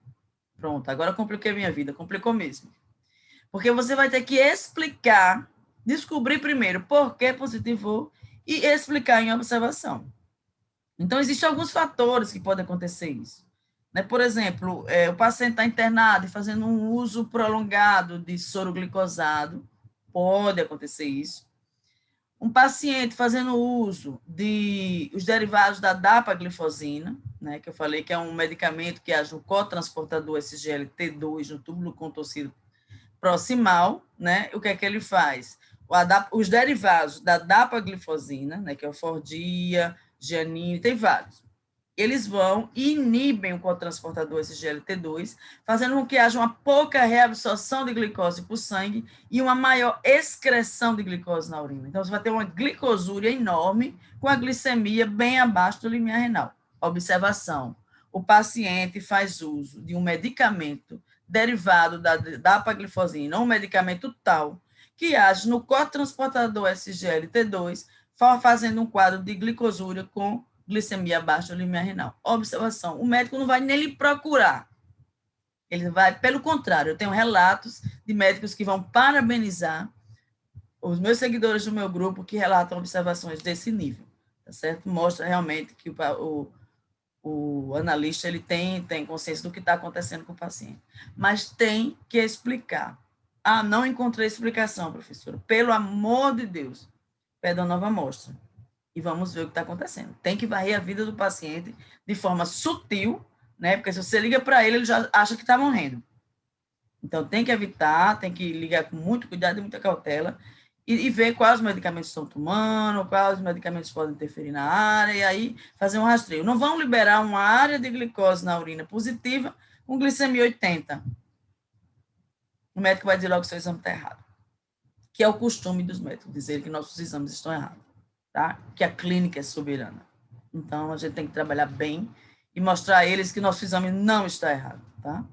Pronto, agora compliquei minha vida, complicou mesmo. Porque você vai ter que explicar, descobrir primeiro por que positivou e explicar em observação. Então, existem alguns fatores que podem acontecer isso. Né? Por exemplo, o paciente está internado e fazendo um uso prolongado de soro glicosado, pode acontecer isso. Um paciente fazendo uso de os derivados da dapaglifosina, né, que eu falei que é um medicamento que age no cotransportador SGLT2 no túbulo contorcido proximal, né? O que é que ele faz? Os derivados da dapaglifosina, né, que é o Fordia, Giannini, tem vários. Eles vão e inibem o cotransportador SGLT2, fazendo com que haja uma pouca reabsorção de glicose para o sangue e uma maior excreção de glicose na urina. Então, você vai ter uma glicosúria enorme com a glicemia bem abaixo do limiar renal. Observação: o paciente faz uso de um medicamento derivado da dapaglifosina, um medicamento tal, que age no cotransportador SGLT2, fazendo um quadro de glicosúria com glicemia abaixo do limiar renal. Observação: o médico não vai nem lhe procurar. Ele vai, pelo contrário, eu tenho relatos de médicos que vão parabenizar os meus seguidores do meu grupo que relatam observações desse nível, tá certo? Mostra realmente que o analista ele tem consciência do que está acontecendo com o paciente. Mas tem que explicar. Ah, não encontrei explicação, professora. Pelo amor de Deus, pede uma nova amostra. E vamos ver o que está acontecendo. Tem que varrer a vida do paciente de forma sutil, né? Porque se você liga para ele, ele já acha que está morrendo. Então, tem que evitar, tem que ligar com muito cuidado e muita cautela e ver quais medicamentos estão tomando, quais medicamentos podem interferir na área, e aí fazer um rastreio. Não vão liberar uma área de glicose na urina positiva com glicemia 80. O médico vai dizer logo que seu exame está errado. Que é o costume dos médicos, dizer que nossos exames estão errados. Tá? Que a clínica é soberana. Então, a gente tem que trabalhar bem e mostrar a eles que nosso exame não está errado, tá?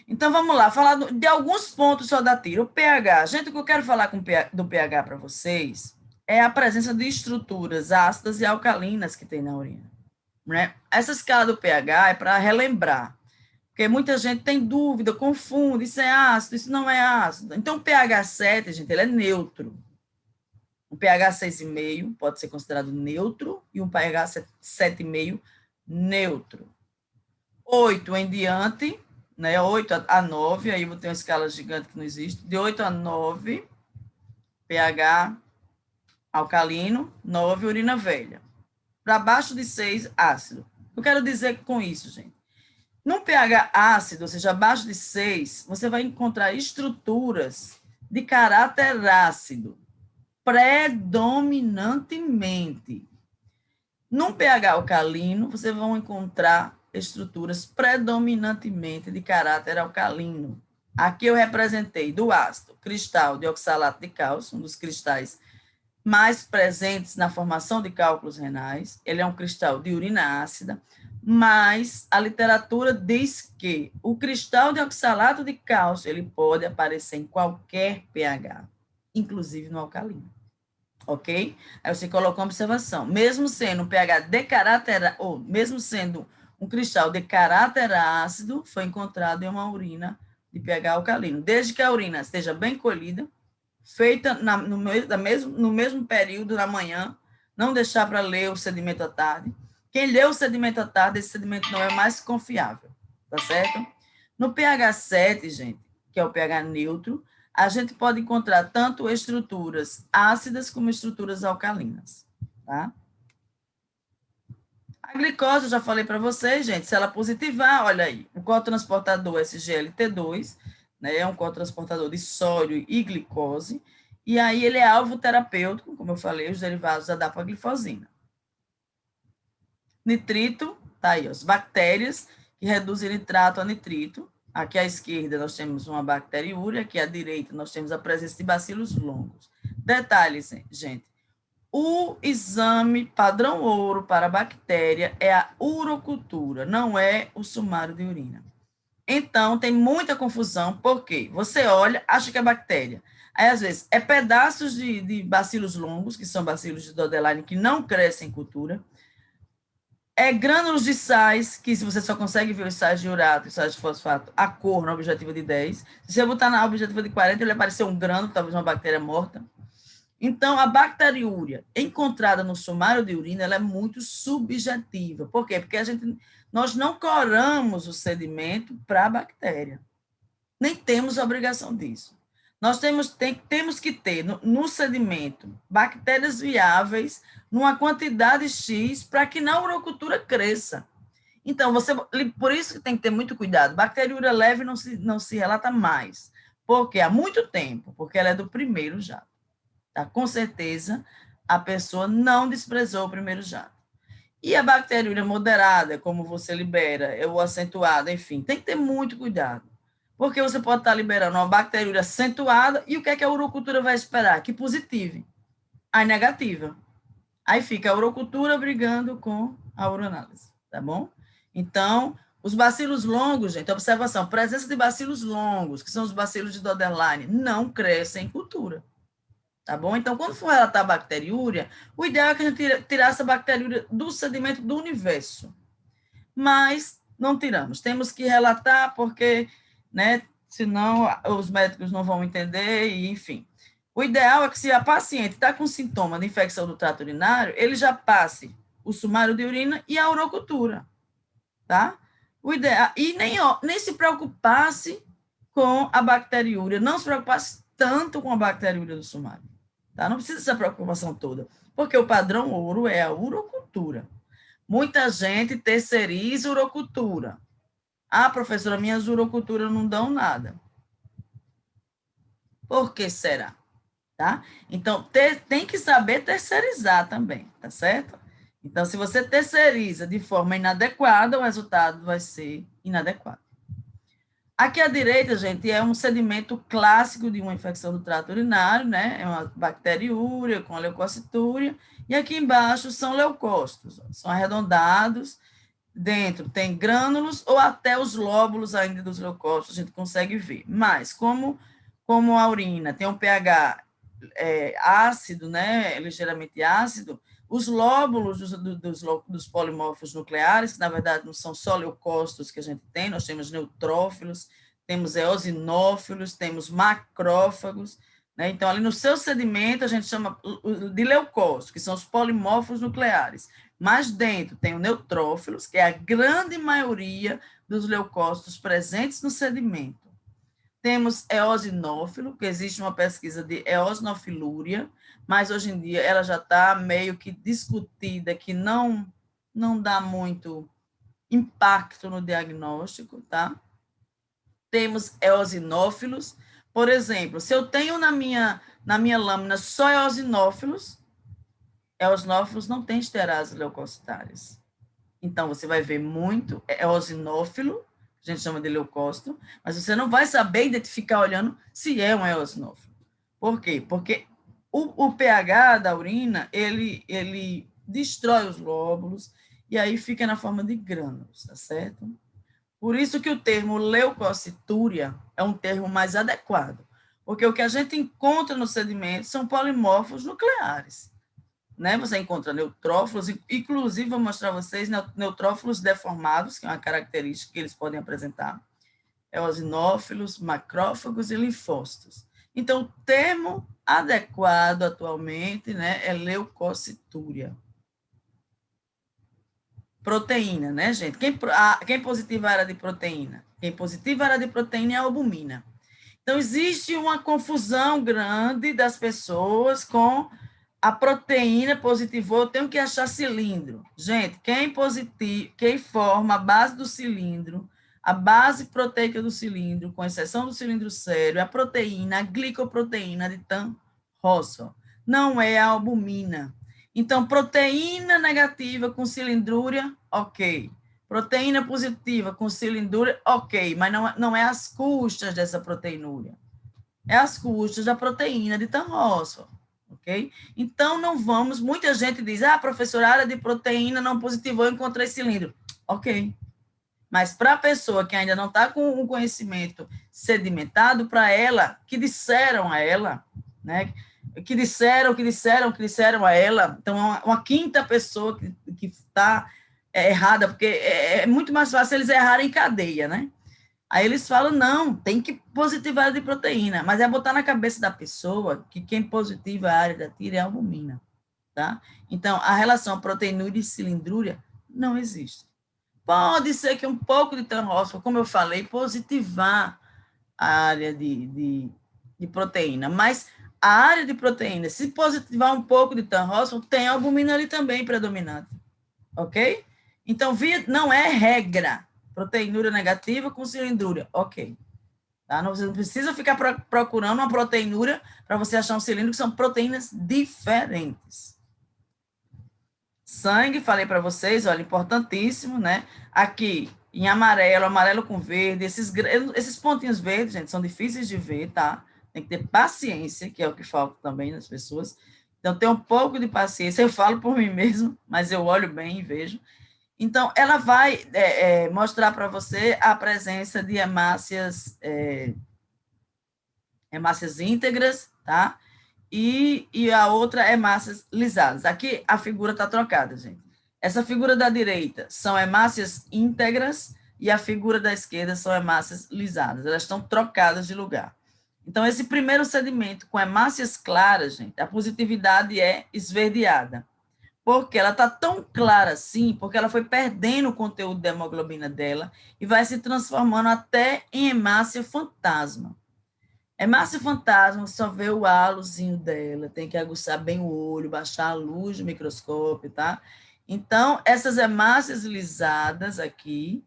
Então, vamos lá, falar de alguns pontos só da tira. O pH. Gente, o que eu quero falar do pH para vocês é a presença de estruturas ácidas e alcalinas que tem na urina. Né? Essa escala do pH é para relembrar, porque muita gente tem dúvida, confunde, isso é ácido, isso não é ácido. Então, o pH 7, gente, ele é neutro. Um pH 6,5 pode ser considerado neutro e um pH 7,5 neutro. 8 em diante, né? 8 a 9, aí vou ter uma escala gigante que não existe. De 8 a 9, pH alcalino, 9, urina velha. Para baixo de 6, ácido. Eu quero dizer com isso, gente. No pH ácido, ou seja, abaixo de 6, você vai encontrar estruturas de caráter ácido, predominantemente. No pH alcalino, vocês vão encontrar estruturas predominantemente de caráter alcalino. Aqui eu representei do ácido, cristal de oxalato de cálcio, um dos cristais mais presentes na formação de cálculos renais. Ele é um cristal de urina ácida, mas a literatura diz que o cristal de oxalato de cálcio ele pode aparecer em qualquer pH, inclusive no alcalino. Ok? Aí você coloca uma observação. Mesmo sendo um pH de caráter, ou mesmo sendo um cristal de caráter ácido, foi encontrado em uma urina de pH alcalino. Desde que a urina esteja bem colhida, feita no mesmo período da manhã, não deixar para ler o sedimento à tarde. Quem lê o sedimento à tarde, esse sedimento não é mais confiável, tá certo? No pH 7, gente, que é o pH neutro, a gente pode encontrar tanto estruturas ácidas como estruturas alcalinas, tá? A glicose, eu já falei para vocês, gente, se ela positivar, olha aí, o cotransportador SGLT2, né, é um cotransportador de sódio e glicose, e aí ele é alvo terapêutico, como eu falei, os derivados da dapaglifosina. Nitrito, tá aí, as bactérias que reduzem nitrato a nitrito. Aqui à esquerda nós temos uma bacteriúria, aqui à direita nós temos a presença de bacilos longos. Detalhes, gente. O exame padrão ouro para a bactéria é a urocultura, não é o sumário de urina. Então, tem muita confusão, porque você olha, acha que é bactéria. Aí, às vezes, é pedaços de bacilos longos, que são bacilos de Dodeline, que não crescem em cultura. É grânulos de sais, que se você só consegue ver os sais de urato e sais de fosfato, a cor na objetiva de 10. Se você botar na objetiva de 40, ele vai aparecer um grânulo, talvez uma bactéria morta. Então, a bacteriúria encontrada no sumário de urina, ela é muito subjetiva. Por quê? Porque nós não coramos o sedimento para a bactéria. Nem temos a obrigação disso. Nós temos que ter no sedimento bactérias viáveis numa quantidade X para que na urocultura cresça. Então, por isso que tem que ter muito cuidado. Bacteriúria leve não se relata mais. Porque há muito tempo, porque ela é do primeiro jato. Tá? Com certeza, a pessoa não desprezou o primeiro jato. E a bacteriúria moderada, como você libera, ou acentuada, enfim, tem que ter muito cuidado. Porque você pode estar liberando uma bacteriúria acentuada e o que é que a urocultura vai esperar? Que positive. A negativa. Aí fica a urocultura brigando com a uroanálise, tá bom? Então, os bacilos longos, gente, observação, presença de bacilos longos, que são os bacilos de Dodeline, não crescem em cultura. Tá bom? Então, quando for relatar a bacteriúria, o ideal é que a gente tirasse a bacteriúria do sedimento do universo. Mas não tiramos. Temos que relatar porque, né, senão os médicos não vão entender e, enfim. O ideal é que se a paciente está com sintoma de infecção do trato urinário, ele já passe o sumário de urina e a urocultura, tá? O ideal, e nem se preocupasse com a bacteriúria, não se preocupasse tanto com a bacteriúria do sumário. Tá? Não precisa dessa preocupação toda, porque o padrão ouro é a urocultura. Muita gente terceiriza urocultura. Ah, professora, minhas uroculturas não dão nada. Por que será? Tá? Então, tem que saber terceirizar também, tá certo? Então, se você terceiriza de forma inadequada, o resultado vai ser inadequado. Aqui à direita, gente, é um sedimento clássico de uma infecção do trato urinário, né? É uma bacteriúria com a leucocitúria, e aqui embaixo são leucócitos, são arredondados, dentro tem grânulos ou até os lóbulos ainda dos leucócitos, a gente consegue ver. Mas, como a urina tem um pH ácido, né, ligeiramente ácido, os lóbulos dos polimorfos nucleares, que na verdade não são só leucócitos que a gente tem, nós temos neutrófilos, temos eosinófilos, temos macrófagos, né? Então, ali no seu sedimento, a gente chama de leucócitos, que são os polimorfos nucleares. Mas dentro tem os neutrófilos, que é a grande maioria dos leucócitos presentes no sedimento. Temos eosinófilo, que existe uma pesquisa de eosinofilúria, mas hoje em dia ela já está meio que discutida, que não dá muito impacto no diagnóstico, tá? Temos eosinófilos, por exemplo, se eu tenho na minha lâmina só eosinófilos não têm esterase leucocitárias. Então, você vai ver muito eosinófilo, a gente chama de leucócito, mas você não vai saber identificar olhando se é um eosinófilo. Por quê? Porque O pH da urina, ele destrói os glóbulos e aí fica na forma de grânulos, tá certo? Por isso que o termo leucocitúria é um termo mais adequado, porque o que a gente encontra nos sedimentos são polimorfos nucleares, né? Você encontra neutrófilos, inclusive vou mostrar a vocês neutrófilos deformados, que é uma característica que eles podem apresentar, eosinófilos, macrófagos e linfócitos. Então, o termo adequado atualmente, né, é leucocitúria. Proteína, né, gente? Quem positiva a área de proteína? Quem positiva a área de proteína é a albumina. Então, existe uma confusão grande das pessoas com a proteína positivou, eu tenho que achar cilindro. Gente, quem forma a base do cilindro, a base proteica do cilindro, com exceção do cilindro sério, é a proteína, a glicoproteína de Tan Russell. Não é a albumina. Então, proteína negativa com cilindrúria, ok. Proteína positiva com cilindrúria, ok. Mas não é às custas dessa proteinúria. É às custas da proteína de Tan Russell. Ok? Então, não vamos... Muita gente diz, professora, a área de proteína não positivou, eu encontrei cilindro. Ok. Mas para a pessoa que ainda não está com um conhecimento sedimentado, para ela, que disseram a ela, né? Que disseram a ela, então uma quinta pessoa que está errada, porque é muito mais fácil eles errarem em cadeia, né? Aí eles falam, não, tem que positivar a área de proteína, mas é botar na cabeça da pessoa que quem positiva a área da tira é a albumina, tá? Então, a relação proteinúria e cilindrúria não existe. Pode ser que um pouco de Tan Russell, como eu falei, positivar a área de proteína, mas a área de proteína, se positivar um pouco de Tan Russell, tem albumina ali também predominante, ok? Então, não é regra, proteinúria negativa com cilindrúria, ok. Tá? Você não precisa ficar procurando uma proteinúria para você achar um cilindro, que são proteínas diferentes. Sangue, falei para vocês, olha, importantíssimo, né? Aqui, em amarelo, amarelo com verde, esses pontinhos verdes, gente, são difíceis de ver, tá? Tem que ter paciência, que é o que falta também nas pessoas. Então, tem um pouco de paciência, eu falo por mim mesmo, mas eu olho bem e vejo. Então, ela vai mostrar para você a presença de hemácias íntegras, tá? E a outra é hemácias lisadas. Aqui a figura está trocada, gente. Essa figura da direita são hemácias íntegras e a figura da esquerda são hemácias lisadas. Elas estão trocadas de lugar. Então, esse primeiro sedimento com hemácias claras, gente, a positividade é esverdeada. Porque ela está tão clara assim, porque ela foi perdendo o conteúdo da hemoglobina dela e vai se transformando até em hemácia fantasma. Hemácia fantasma, só vê o halozinho dela, tem que aguçar bem o olho, baixar a luz do microscópio, tá? Então, essas hemácias lisadas aqui,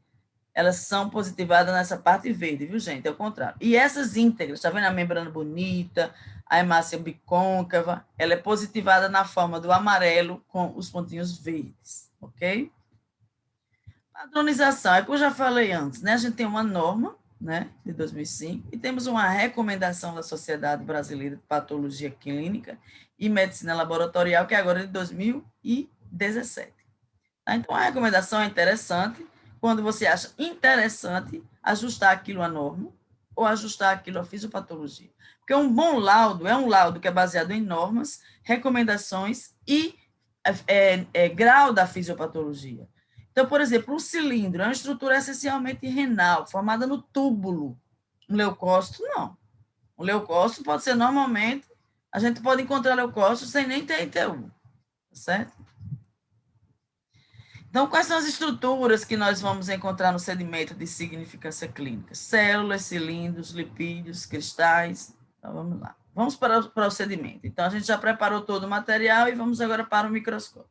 elas são positivadas nessa parte verde, viu, gente? É o contrário. E essas íntegras, tá vendo a membrana bonita, a hemácia bicôncava, ela é positivada na forma do amarelo com os pontinhos verdes, ok? Padronização, é o que eu já falei antes, né? A gente tem uma norma, né, de 2005, e temos uma recomendação da Sociedade Brasileira de Patologia Clínica e Medicina Laboratorial, que é agora de 2017. Tá? Então, a recomendação é interessante quando você acha interessante ajustar aquilo à norma ou ajustar aquilo à fisiopatologia. Porque um bom laudo é um laudo que é baseado em normas, recomendações e grau da fisiopatologia. Então, por exemplo, um cilindro é uma estrutura essencialmente renal, formada no túbulo. Um leucócito, não. Um leucócito pode ser normalmente, a gente pode encontrar leucócito sem nem ter ITU, certo? Então, quais são as estruturas que nós vamos encontrar no sedimento de significância clínica? Células, cilindros, lipídios, cristais. Então, vamos lá. Vamos para o sedimento. Então, a gente já preparou todo o material e vamos agora para o microscópio.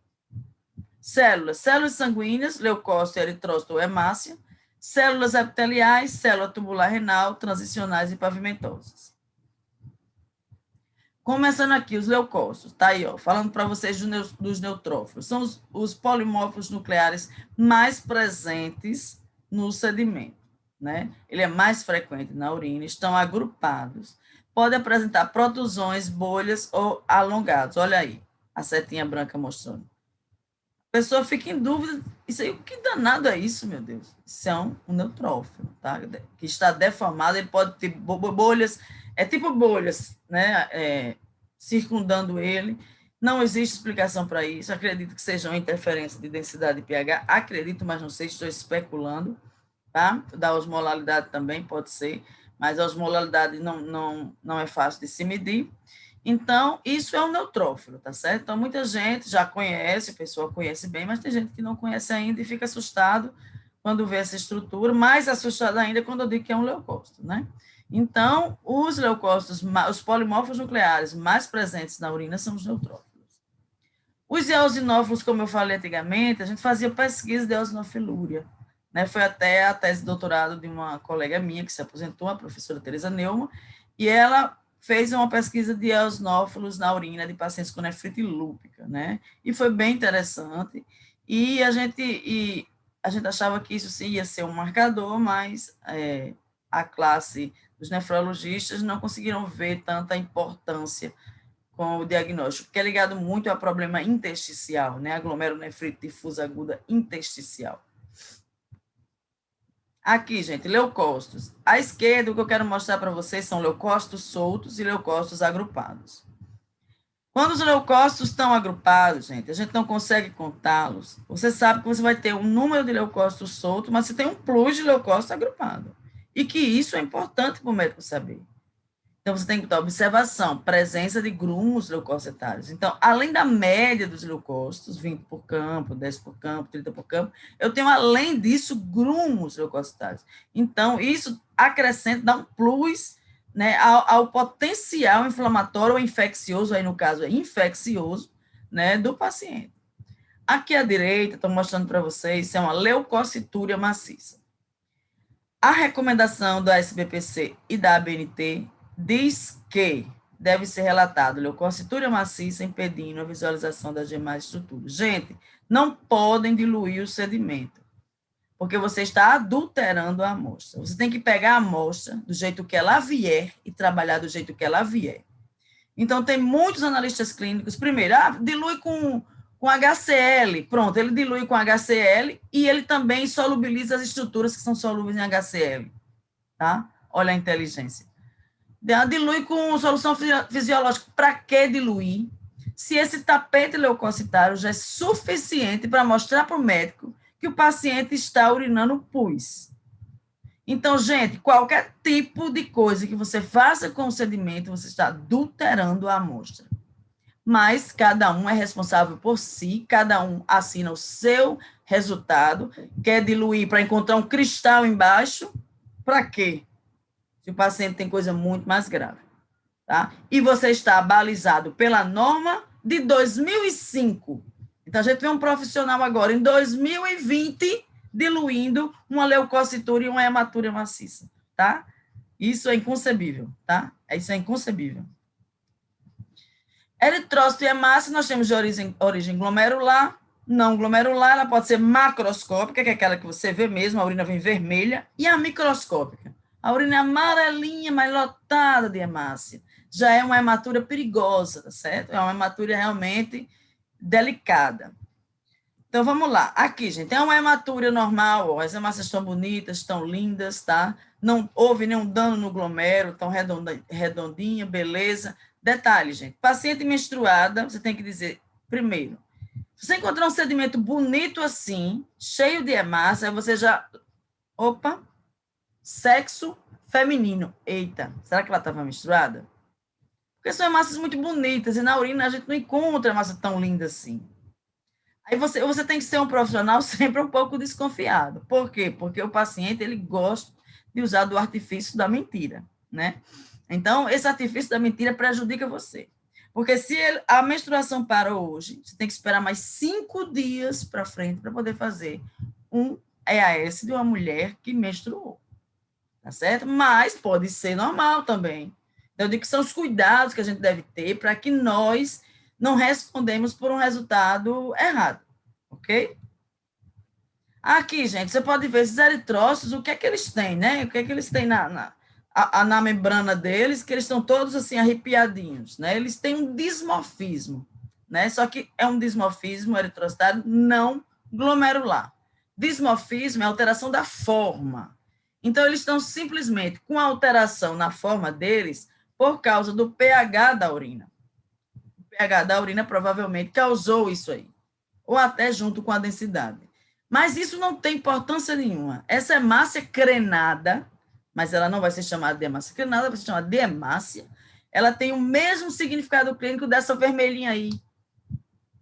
Células sanguíneas, leucócito, eritrócito ou hemácia, células epiteliais, célula tubular renal, transicionais e pavimentosas. Começando aqui, os leucócitos, tá aí, ó, falando para vocês dos neutrófilos, são os polimorfos nucleares mais presentes no sedimento, né? Ele é mais frequente na urina, estão agrupados. pode apresentar protusões, bolhas ou alongados. Olha aí, a setinha branca mostrando. A pessoa fica em dúvida, isso aí, o que danado é isso, meu Deus? Isso é um neutrófilo, tá? Que está deformado, ele pode ter bolhas, é tipo bolhas, né? Circundando ele. Não existe explicação para isso. Acredito que seja uma interferência de densidade de pH. Acredito, mas não sei, estou especulando, tá? Da osmolaridade também pode ser, mas a osmolaridade não é fácil de se medir. Então, isso é um neutrófilo, tá certo? Então, muita gente já conhece, a pessoa conhece bem, mas tem gente que não conhece ainda e fica assustado quando vê essa estrutura, mais assustado ainda quando eu digo que é um leucócito, né? Então, os leucócitos, os polimorfos nucleares mais presentes na urina são os neutrófilos. Os eosinófilos, como eu falei antigamente, a gente fazia pesquisa de eosinofilúria, né? Foi até a tese de doutorado de uma colega minha que se aposentou, a professora Teresa Neumann, e ela fez uma pesquisa de eosinófilos na urina de pacientes com nefrite lúpica, né? E foi bem interessante. E a gente achava que isso sim ia ser um marcador, mas a classe dos nefrologistas não conseguiram ver tanta importância com o diagnóstico, que é ligado muito a problema intersticial, né? Glomerulonefrite difusa aguda intersticial. Aqui, gente, leucócitos. À esquerda, o que eu quero mostrar para vocês são leucócitos soltos e leucócitos agrupados. Quando os leucócitos estão agrupados, gente, a gente não consegue contá-los. Você sabe que você vai ter um número de leucócitos soltos, mas você tem um plus de leucócitos agrupado. E que isso é importante para o médico saber. Então, você tem que ter observação, presença de grumos leucocitários. Então, além da média dos leucócitos, 20 por campo, 10 por campo, 30 por campo, eu tenho, além disso, grumos leucocitários. Então, isso acrescenta, dá um plus, né, ao potencial inflamatório ou infeccioso, aí no caso é infeccioso, né, do paciente. Aqui à direita, estou mostrando para vocês, isso é uma leucocitúria maciça. A recomendação da SBPC e da ABNT diz que deve ser relatado leucocitúria maciça impedindo a visualização das demais estruturas. Gente, não podem diluir o sedimento, porque você está adulterando a amostra. Você tem que pegar a amostra do jeito que ela vier e trabalhar do jeito que ela vier. Então, tem muitos analistas clínicos, primeiro, dilui com HCl, pronto, ele dilui com HCl e ele também solubiliza as estruturas que são solúveis em HCl, tá? Olha a inteligência. Dilui com solução fisiológica. Para que diluir? Se esse tapete leucocitário já é suficiente para mostrar para o médico que o paciente está urinando pus. Então, gente, qualquer tipo de coisa que você faça com o sedimento, você está adulterando a amostra. Mas cada um é responsável por si, cada um assina o seu resultado. Quer diluir para encontrar um cristal embaixo? Para quê? Se o paciente tem coisa muito mais grave. Tá? E você está balizado pela norma de 2005. Então, a gente vê um profissional agora, em 2020, diluindo uma leucocitúria e uma hematúria maciça, tá? Isso é inconcebível, tá? Isso é inconcebível. Eritrócito e hemácia, nós temos de origem glomerular, não glomerular, ela pode ser macroscópica, que é aquela que você vê mesmo, a urina vem vermelha, e a microscópica. A urina é amarelinha, mas lotada de hemácia. Já é uma hematúria perigosa, tá certo? É uma hematúria realmente delicada. Então, vamos lá. Aqui, gente, é uma hematúria normal, ó, as hemácias estão bonitas, estão lindas, tá? Não houve nenhum dano no glomérulo, estão redondinha, beleza. Detalhe, gente, paciente menstruada, você tem que dizer, primeiro, se você encontrar um sedimento bonito assim, cheio de hemácia, você já... Opa! Sexo feminino. Eita, será que ela estava menstruada? Porque são hemácias muito bonitas, e na urina a gente não encontra hemácia tão linda assim. Aí você tem que ser um profissional sempre um pouco desconfiado. Por quê? Porque o paciente, ele gosta de usar do artifício da mentira, né? Então, esse artifício da mentira prejudica você. Porque se a menstruação para hoje, você tem que esperar mais 5 dias para frente para poder fazer um EAS de uma mulher que menstruou. Tá certo? Mas pode ser normal também. Então, eu digo que são os cuidados que a gente deve ter para que nós não respondemos por um resultado errado, ok? Aqui, gente, você pode ver esses eritrócitos, o que é que eles têm, né? O que é que eles têm na na membrana deles, que eles estão todos assim arrepiadinhos, né? Eles têm um dismorfismo, né? Só que é um dismorfismo eritrocitário não glomerular. Dismorfismo é alteração da forma. Então, eles estão simplesmente com alteração na forma deles por causa do pH da urina. O pH da urina provavelmente causou isso aí, ou até junto com a densidade. Mas isso não tem importância nenhuma. Essa hemácia crenada, mas ela não vai ser chamada de hemácia crenada, vai ser chamada de hemácia, ela tem o mesmo significado clínico dessa vermelhinha aí,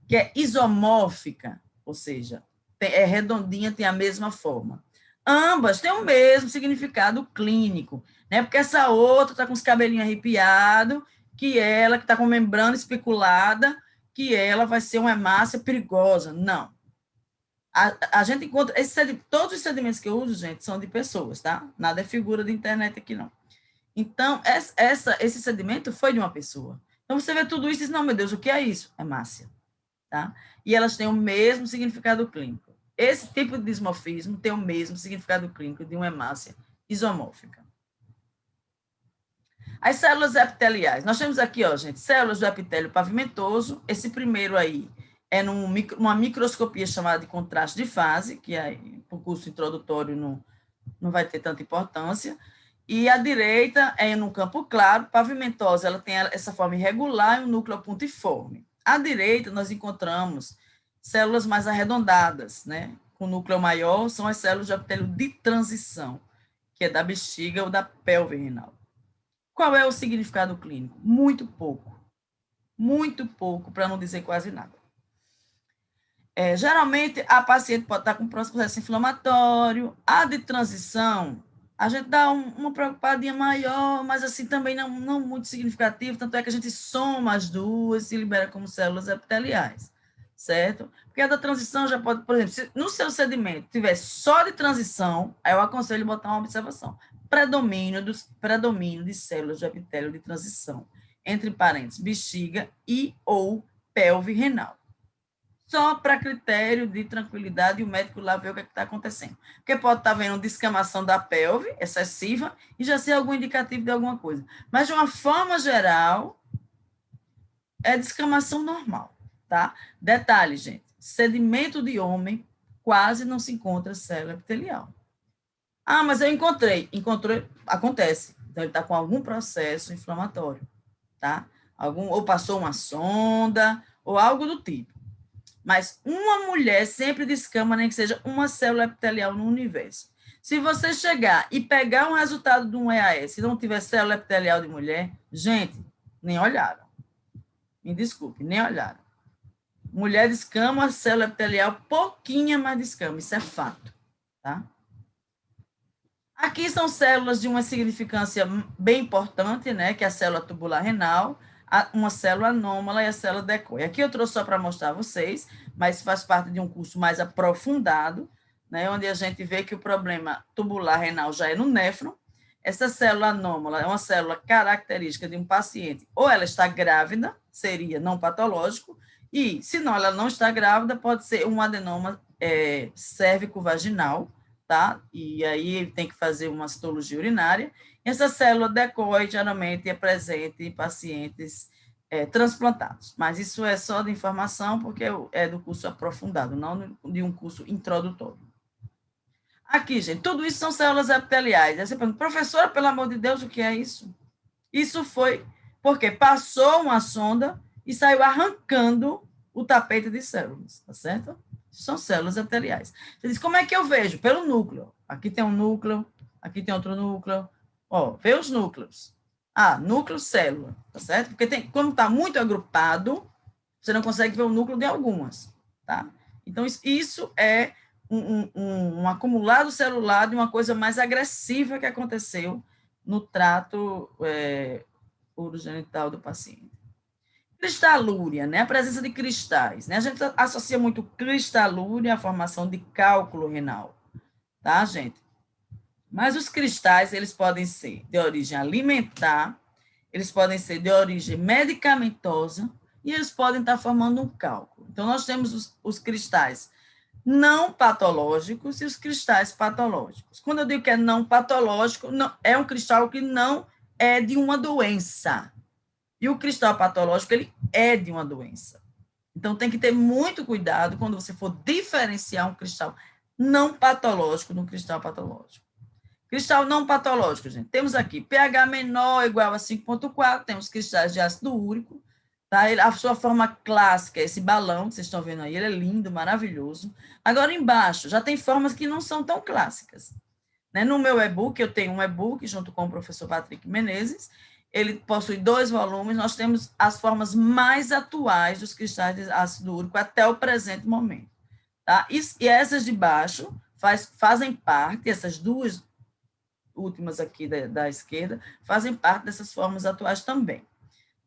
que é isomórfica, ou seja, é redondinha, tem a mesma forma. Ambas têm o mesmo significado clínico, né? Porque essa outra está com os cabelinhos arrepiados, que ela, que está com membrana especulada, que ela vai ser uma hemácia perigosa. Não. A gente encontra, todos os sedimentos que eu uso, gente, são de pessoas, tá? Nada é figura de internet aqui, não. Então, esse sedimento foi de uma pessoa. Então, você vê tudo isso e diz, não, meu Deus, o que é isso? Hemácia, tá? E elas têm o mesmo significado clínico. Esse tipo de dismorfismo tem o mesmo significado clínico de uma hemácia isomórfica. As células epiteliais. Nós temos aqui, ó, gente, células do epitélio pavimentoso. Esse primeiro aí é numa microscopia chamada de contraste de fase, que aí, para o curso introdutório não vai ter tanta importância. E a direita é no campo claro, pavimentosa, ela tem essa forma irregular e um núcleo pontiforme. À direita, nós encontramos células mais arredondadas, né? Com núcleo maior, são as células de epitélio de transição, que é da bexiga ou da pelve renal. Qual é o significado clínico? Muito pouco, para não dizer quase nada. Geralmente, a paciente pode estar com processo inflamatório, a de transição, a gente dá uma preocupadinha maior, mas assim também não muito significativo, tanto é que a gente soma as duas e libera como células epiteliais, certo? Porque a da transição já pode, por exemplo, se no seu sedimento tiver só de transição, aí eu aconselho botar uma observação. Predomínio de células de epitélio de transição, entre parênteses, bexiga e ou pelve renal. Só para critério de tranquilidade e o médico lá ver o que está acontecendo. Porque pode estar vendo descamação da pelve excessiva e já ser algum indicativo de alguma coisa. Mas, de uma forma geral, é descamação normal, tá? Detalhe, gente, sedimento de homem quase não se encontra célula epitelial. Ah, mas eu encontrei. Encontrou, acontece. Então, ele está com algum processo inflamatório, tá? Ou passou uma sonda, ou algo do tipo. Mas uma mulher sempre descama, nem que seja uma célula epitelial no universo. Se você chegar e pegar um resultado de um EAS e não tiver célula epitelial de mulher, gente, nem olharam. Me desculpe, nem olharam. Mulher descama, célula epitelial, pouquinha mais descama, isso é fato, tá? Aqui são células de uma significância bem importante, né, que é a célula tubular renal, uma célula anômala e a célula decoy. Aqui eu trouxe só para mostrar a vocês, mas faz parte de um curso mais aprofundado, né, onde a gente vê que o problema tubular renal já é no néfron. Essa célula anômala é uma célula característica de um paciente, ou ela está grávida, seria não patológico, e se não, ela não está grávida, pode ser um adenoma cérvico-vaginal, tá? E aí tem que fazer uma citologia urinária. Essa célula decoy geralmente é presente em pacientes transplantados, mas isso é só de informação porque é do curso aprofundado, não de um curso introdutório. Aqui, gente, tudo isso são células epiteliais. Aí você pergunta, professora, pelo amor de Deus, o que é isso? Isso foi porque passou uma sonda e saiu arrancando o tapete de células, tá certo? São células epiteliais. Você diz, como é que eu vejo? Pelo núcleo. Aqui tem um núcleo, aqui tem outro núcleo. Ó, vê os núcleos. Ah, núcleo, célula, tá certo? Porque como está muito agrupado, você não consegue ver o núcleo de algumas, tá? Então, isso é um acumulado celular de uma coisa mais agressiva que aconteceu no trato urogenital do paciente. Cristalúria, né? A presença de cristais, né? A gente associa muito cristalúria à formação de cálculo renal, tá, gente? Mas os cristais, eles podem ser de origem alimentar, eles podem ser de origem medicamentosa e eles podem estar formando um cálculo. Então, nós temos os cristais não patológicos e os cristais patológicos. Quando eu digo que é não patológico, não, é um cristal que não é de uma doença. E o cristal patológico, ele é de uma doença. Então, tem que ter muito cuidado quando você for diferenciar um cristal não patológico de um cristal patológico. Cristal não patológico, gente. Temos aqui pH menor ou igual a 5,4, temos cristais de ácido úrico. Tá? A sua forma clássica é esse balão que vocês estão vendo aí, ele é lindo, maravilhoso. Agora, embaixo, já tem formas que não são tão clássicas. Né? No meu e-book, eu tenho um e-book junto com o professor Patrick Menezes, ele possui 2 volumes, nós temos as formas mais atuais dos cristais de ácido úrico até o presente momento. Tá? E essas de baixo fazem parte, essas duas últimas aqui da esquerda, fazem parte dessas formas atuais também.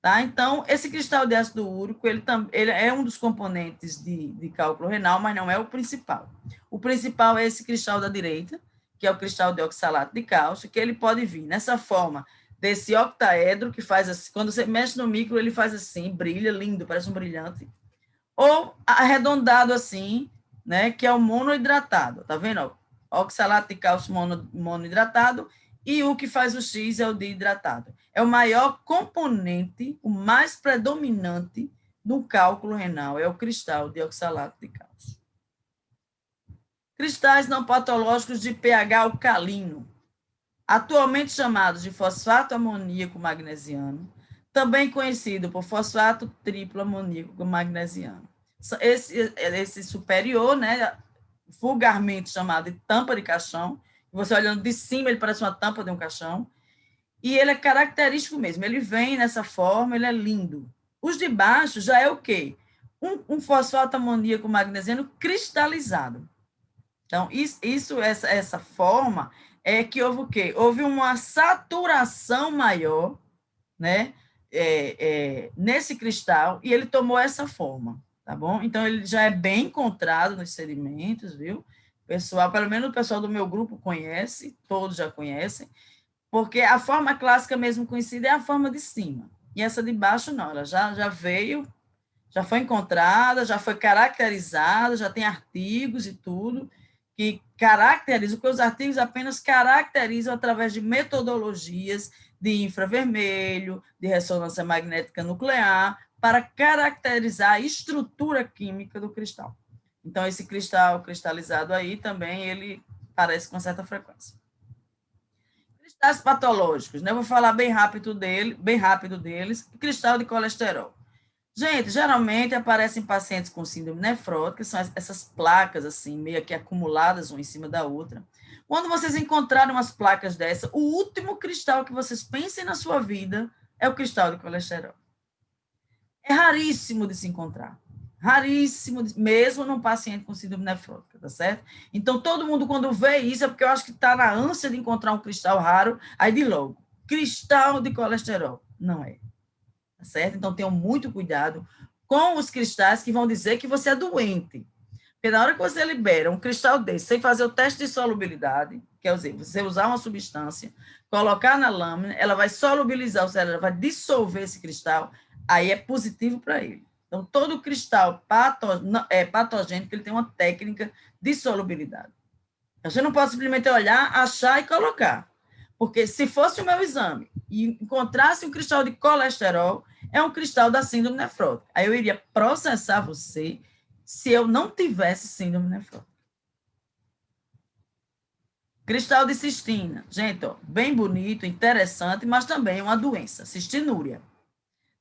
Tá? Então, esse cristal de ácido úrico, ele é um dos componentes de cálculo renal, mas não é o principal. O principal é esse cristal da direita, que é o cristal de oxalato de cálcio, que ele pode vir nessa forma desse octaedro, que faz assim, quando você mexe no micro, ele faz assim, brilha, lindo, parece um brilhante, ou arredondado assim, né, que é o monohidratado, tá vendo? Oxalato de cálcio monohidratado, e o que faz o X é o dihidratado. É o maior componente, o mais predominante no cálculo renal, é o cristal de oxalato de cálcio. Cristais não patológicos de pH alcalino, atualmente chamados de fosfato amoníaco magnesiano, também conhecido por fosfato triplo amoníaco magnesiano. Esse superior, né, vulgarmente chamado de tampa de caixão, você olhando de cima, ele parece uma tampa de um caixão, e ele é característico mesmo, ele vem nessa forma, ele é lindo. Os de baixo já é o quê? Um fosfato amoníaco magnesiano cristalizado. Então, essa forma é que houve o quê? Houve uma saturação maior, né, nesse cristal, e ele tomou essa forma, tá bom? Então, ele já é bem encontrado nos sedimentos, viu? Pessoal, pelo menos o pessoal do meu grupo conhece, todos já conhecem, porque a forma clássica mesmo conhecida é a forma de cima, e essa de baixo não, ela já veio, já foi encontrada, já foi caracterizada, já tem artigos e tudo, que caracterizam, porque os artigos apenas caracterizam através de metodologias de infravermelho, de ressonância magnética nuclear, para caracterizar a estrutura química do cristal. Então, esse cristal cristalizado aí também, ele aparece com certa frequência. Cristais patológicos, né? Vou falar bem rápido deles. Cristal de colesterol. Gente, geralmente aparecem pacientes com síndrome nefrótica, são essas placas, assim, meio que acumuladas uma em cima da outra. Quando vocês encontrarem umas placas dessa, o último cristal que vocês pensem na sua vida é o cristal de colesterol. É raríssimo de se encontrar. Raríssimo, mesmo num paciente com síndrome nefrótica, tá certo? Então, todo mundo, quando vê isso, é porque eu acho que está na ânsia de encontrar um cristal raro, aí de logo, cristal de colesterol. Não é. Certo? Então, tenham muito cuidado com os cristais que vão dizer que você é doente. Porque na hora que você libera um cristal desse, sem fazer o teste de solubilidade, quer dizer, você usar uma substância, colocar na lâmina, ela vai solubilizar, ou seja, ela vai dissolver esse cristal, aí é positivo para ele. Então, todo cristal patogênico, ele tem uma técnica de solubilidade. Você não pode simplesmente olhar, achar e colocar. Porque se fosse o meu exame e encontrasse um cristal de colesterol, é um cristal da síndrome nefrótica. Aí eu iria processar você se eu não tivesse síndrome nefrótica. Cristal de cistina. Gente, ó, bem bonito, interessante, mas também é uma doença, cistinúria.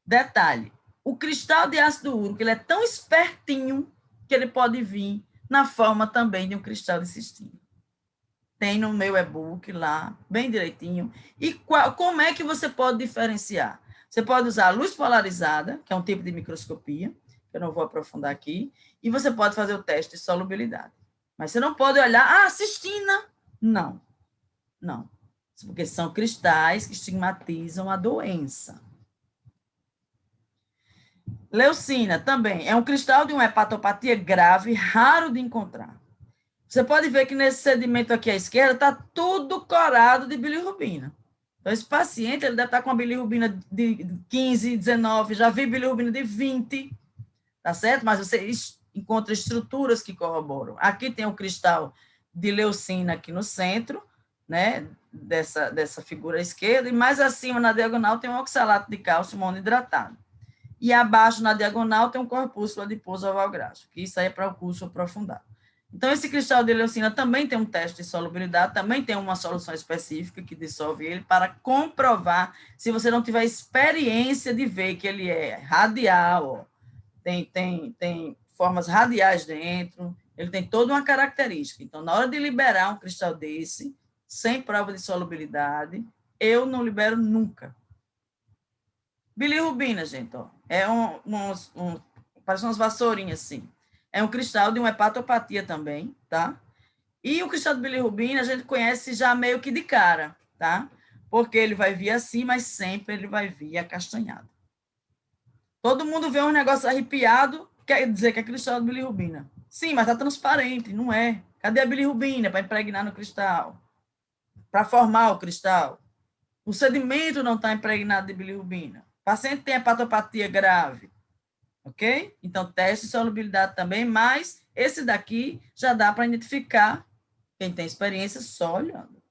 Detalhe, o cristal de ácido úrico, ele é tão espertinho que ele pode vir na forma também de um cristal de cistina. Tem no meu e-book lá, bem direitinho. E como é que você pode diferenciar? Você pode usar a luz polarizada, que é um tipo de microscopia, que eu não vou aprofundar aqui, e você pode fazer o teste de solubilidade. Mas você não pode olhar, cistina. Não, não. Porque são cristais que estigmatizam a doença. Leucina também é um cristal de uma hepatopatia grave, raro de encontrar. Você pode ver que nesse sedimento aqui à esquerda está tudo corado de bilirrubina. Então, esse paciente ele deve estar com a bilirrubina de 15, 19, já vi bilirrubina de 20, tá certo? Mas você encontra estruturas que corroboram. Aqui tem o cristal de leucina aqui no centro, né, dessa figura esquerda, e mais acima, na diagonal, tem um oxalato de cálcio monohidratado. E abaixo, na diagonal, tem um corpúsculo adiposo oval graxo, que isso aí é para o curso aprofundado. Então, esse cristal de leucina também tem um teste de solubilidade, também tem uma solução específica que dissolve ele para comprovar, se você não tiver experiência de ver que ele é radial, ó, tem formas radiais dentro, ele tem toda uma característica. Então, na hora de liberar um cristal desse, sem prova de solubilidade, eu não libero nunca. Bilirrubina, gente, ó, é parece umas vassourinhas assim. É um cristal de uma hepatopatia também, tá? E o cristal de bilirrubina a gente conhece já meio que de cara, tá? Porque ele vai vir assim, mas sempre ele vai vir acastanhado. Todo mundo vê um negócio arrepiado, quer dizer que é cristal de bilirrubina. Sim, mas tá transparente, não é? Cadê a bilirrubina para impregnar no cristal? Para formar o cristal? O sedimento não está impregnado de bilirrubina. O paciente tem hepatopatia grave, ok? Então, teste de solubilidade também, mas esse daqui já dá para identificar. Quem tem experiência, só olhando.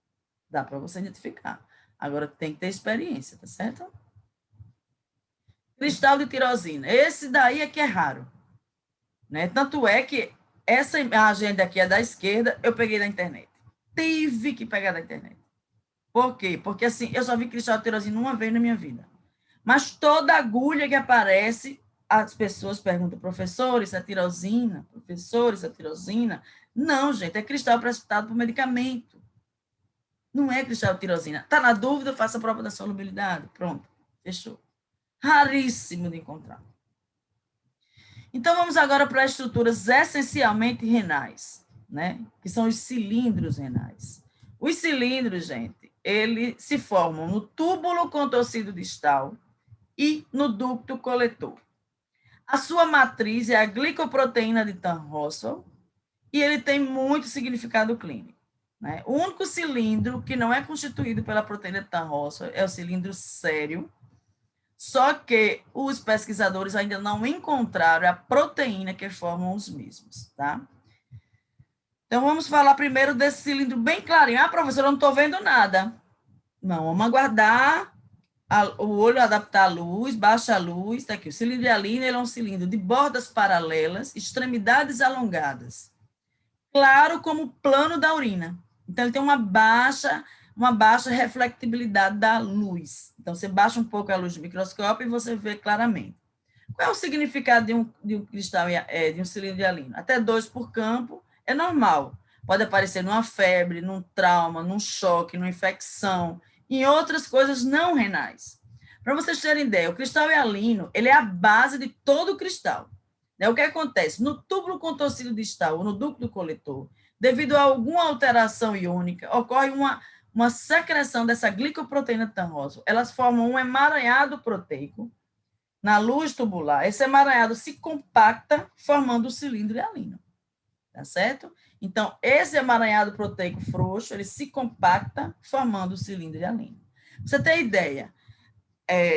Dá para você identificar. Agora, tem que ter experiência, tá certo? Cristal de tirosina. Esse daí é que é raro. Né? Tanto é que essa agenda aqui é da esquerda, eu peguei da internet. Tive que pegar da internet. Por quê? Porque, assim, eu só vi cristal de tirosina uma vez na minha vida. Mas toda agulha que aparece, as pessoas perguntam, professor, isso é tirosina? Professor, isso é tirosina? Não, gente, é cristal precipitado por medicamento. Não é cristal de tirosina. Está na dúvida, faça a prova da solubilidade. Pronto, fechou. Raríssimo de encontrar. Então, vamos agora para as estruturas essencialmente renais, né? Que são os cilindros renais. Os cilindros, gente, eles se formam no túbulo contorcido distal e no ducto coletor. A sua matriz é a glicoproteína de Tan-Roswell e ele tem muito significado clínico. Né? O único cilindro que não é constituído pela proteína de Tan-Roswell é o cilindro sério, só que os pesquisadores ainda não encontraram a proteína que formam os mesmos, tá? Então, vamos falar primeiro desse cilindro bem clarinho. Ah, professor, eu não estou vendo nada. Não, vamos aguardar o olho adaptar a luz, baixa a luz, tá aqui. O cilindro hialino, ele é um cilindro de bordas paralelas, extremidades alongadas. Claro como o plano da urina. Então, ele tem uma baixa reflectibilidade da luz. Então, você baixa um pouco a luz do microscópio e você vê claramente. Qual é o significado de um cristal, de um cilindro hialino? Até 2 por campo é normal. Pode aparecer numa febre, num trauma, num choque, numa infecção, em outras coisas não renais. Para vocês terem ideia, o cristal hialino, ele é a base de todo o cristal. O que acontece? No túbulo contorcido distal ou no ducto coletor, devido a alguma alteração iônica, ocorre uma secreção dessa glicoproteína Tan-Roswell. Elas formam um emaranhado proteico na luz tubular. Esse emaranhado se compacta, formando o cilindro hialino. Tá certo? Então, esse emaranhado proteico frouxo, ele se compacta, formando o cilindro hialino. Você tem ideia?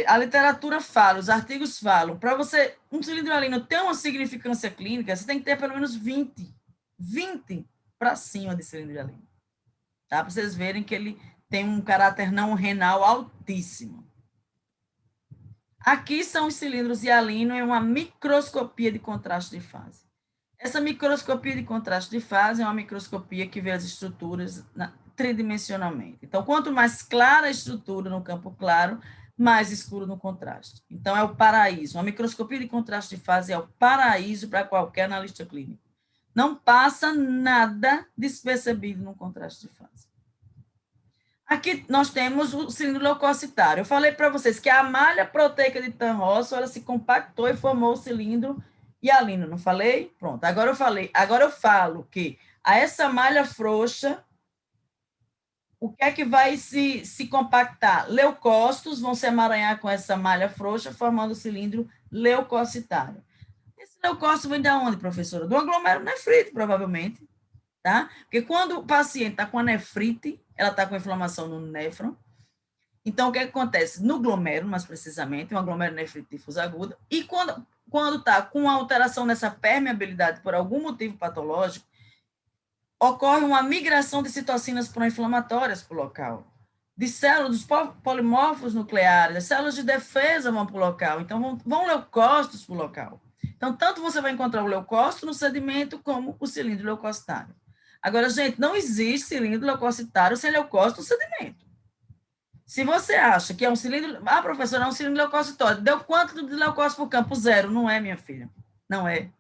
A literatura fala, os artigos falam, para você, um cilindro hialino ter uma significância clínica, você tem que ter pelo menos 20 para cima de cilindro hialino. Tá? Para vocês verem que ele tem um caráter não renal altíssimo. Aqui são os cilindros hialino em uma microscopia de contraste de fase. Essa microscopia de contraste de fase é uma microscopia que vê as estruturas tridimensionalmente. Então, quanto mais clara a estrutura no campo claro, mais escuro no contraste. Então, é o paraíso. Uma microscopia de contraste de fase é o paraíso para qualquer analista clínico. Não passa nada despercebido no contraste de fase. Aqui nós temos o cilindro leucocitário. Eu falei para vocês que a malha proteica de Tan-Roswell, ela se compactou e formou o cilindro hialino, não falei? Pronto, agora eu falo que a essa malha frouxa, o que é que vai se compactar? Leucócitos vão se emaranhar com essa malha frouxa, formando o cilindro leucocitário. Esse leucócito vem de onde, professora? Do glomerulonefrite, provavelmente. Tá? Porque quando o paciente está com a nefrite, ela está com inflamação no néfron. Então, o que acontece? No glomérulo, mais precisamente, uma glomerulonefrite difusa aguda, e quando quando está com alteração nessa permeabilidade por algum motivo patológico, ocorre uma migração de citocinas pró-inflamatórias para o local, de células, dos polimorfos nucleares, as células de defesa vão para o local, então vão leucócitos para o local. Então, tanto você vai encontrar o leucócito no sedimento como o cilindro leucocitário. Agora, gente, não existe cilindro leucocitário sem leucócito no sedimento. Se você acha que é um cilindro... Ah, professora, é um cilindro leucocitóide. Deu quanto de leucócito para o campo? 0. Não é, minha filha. Não é.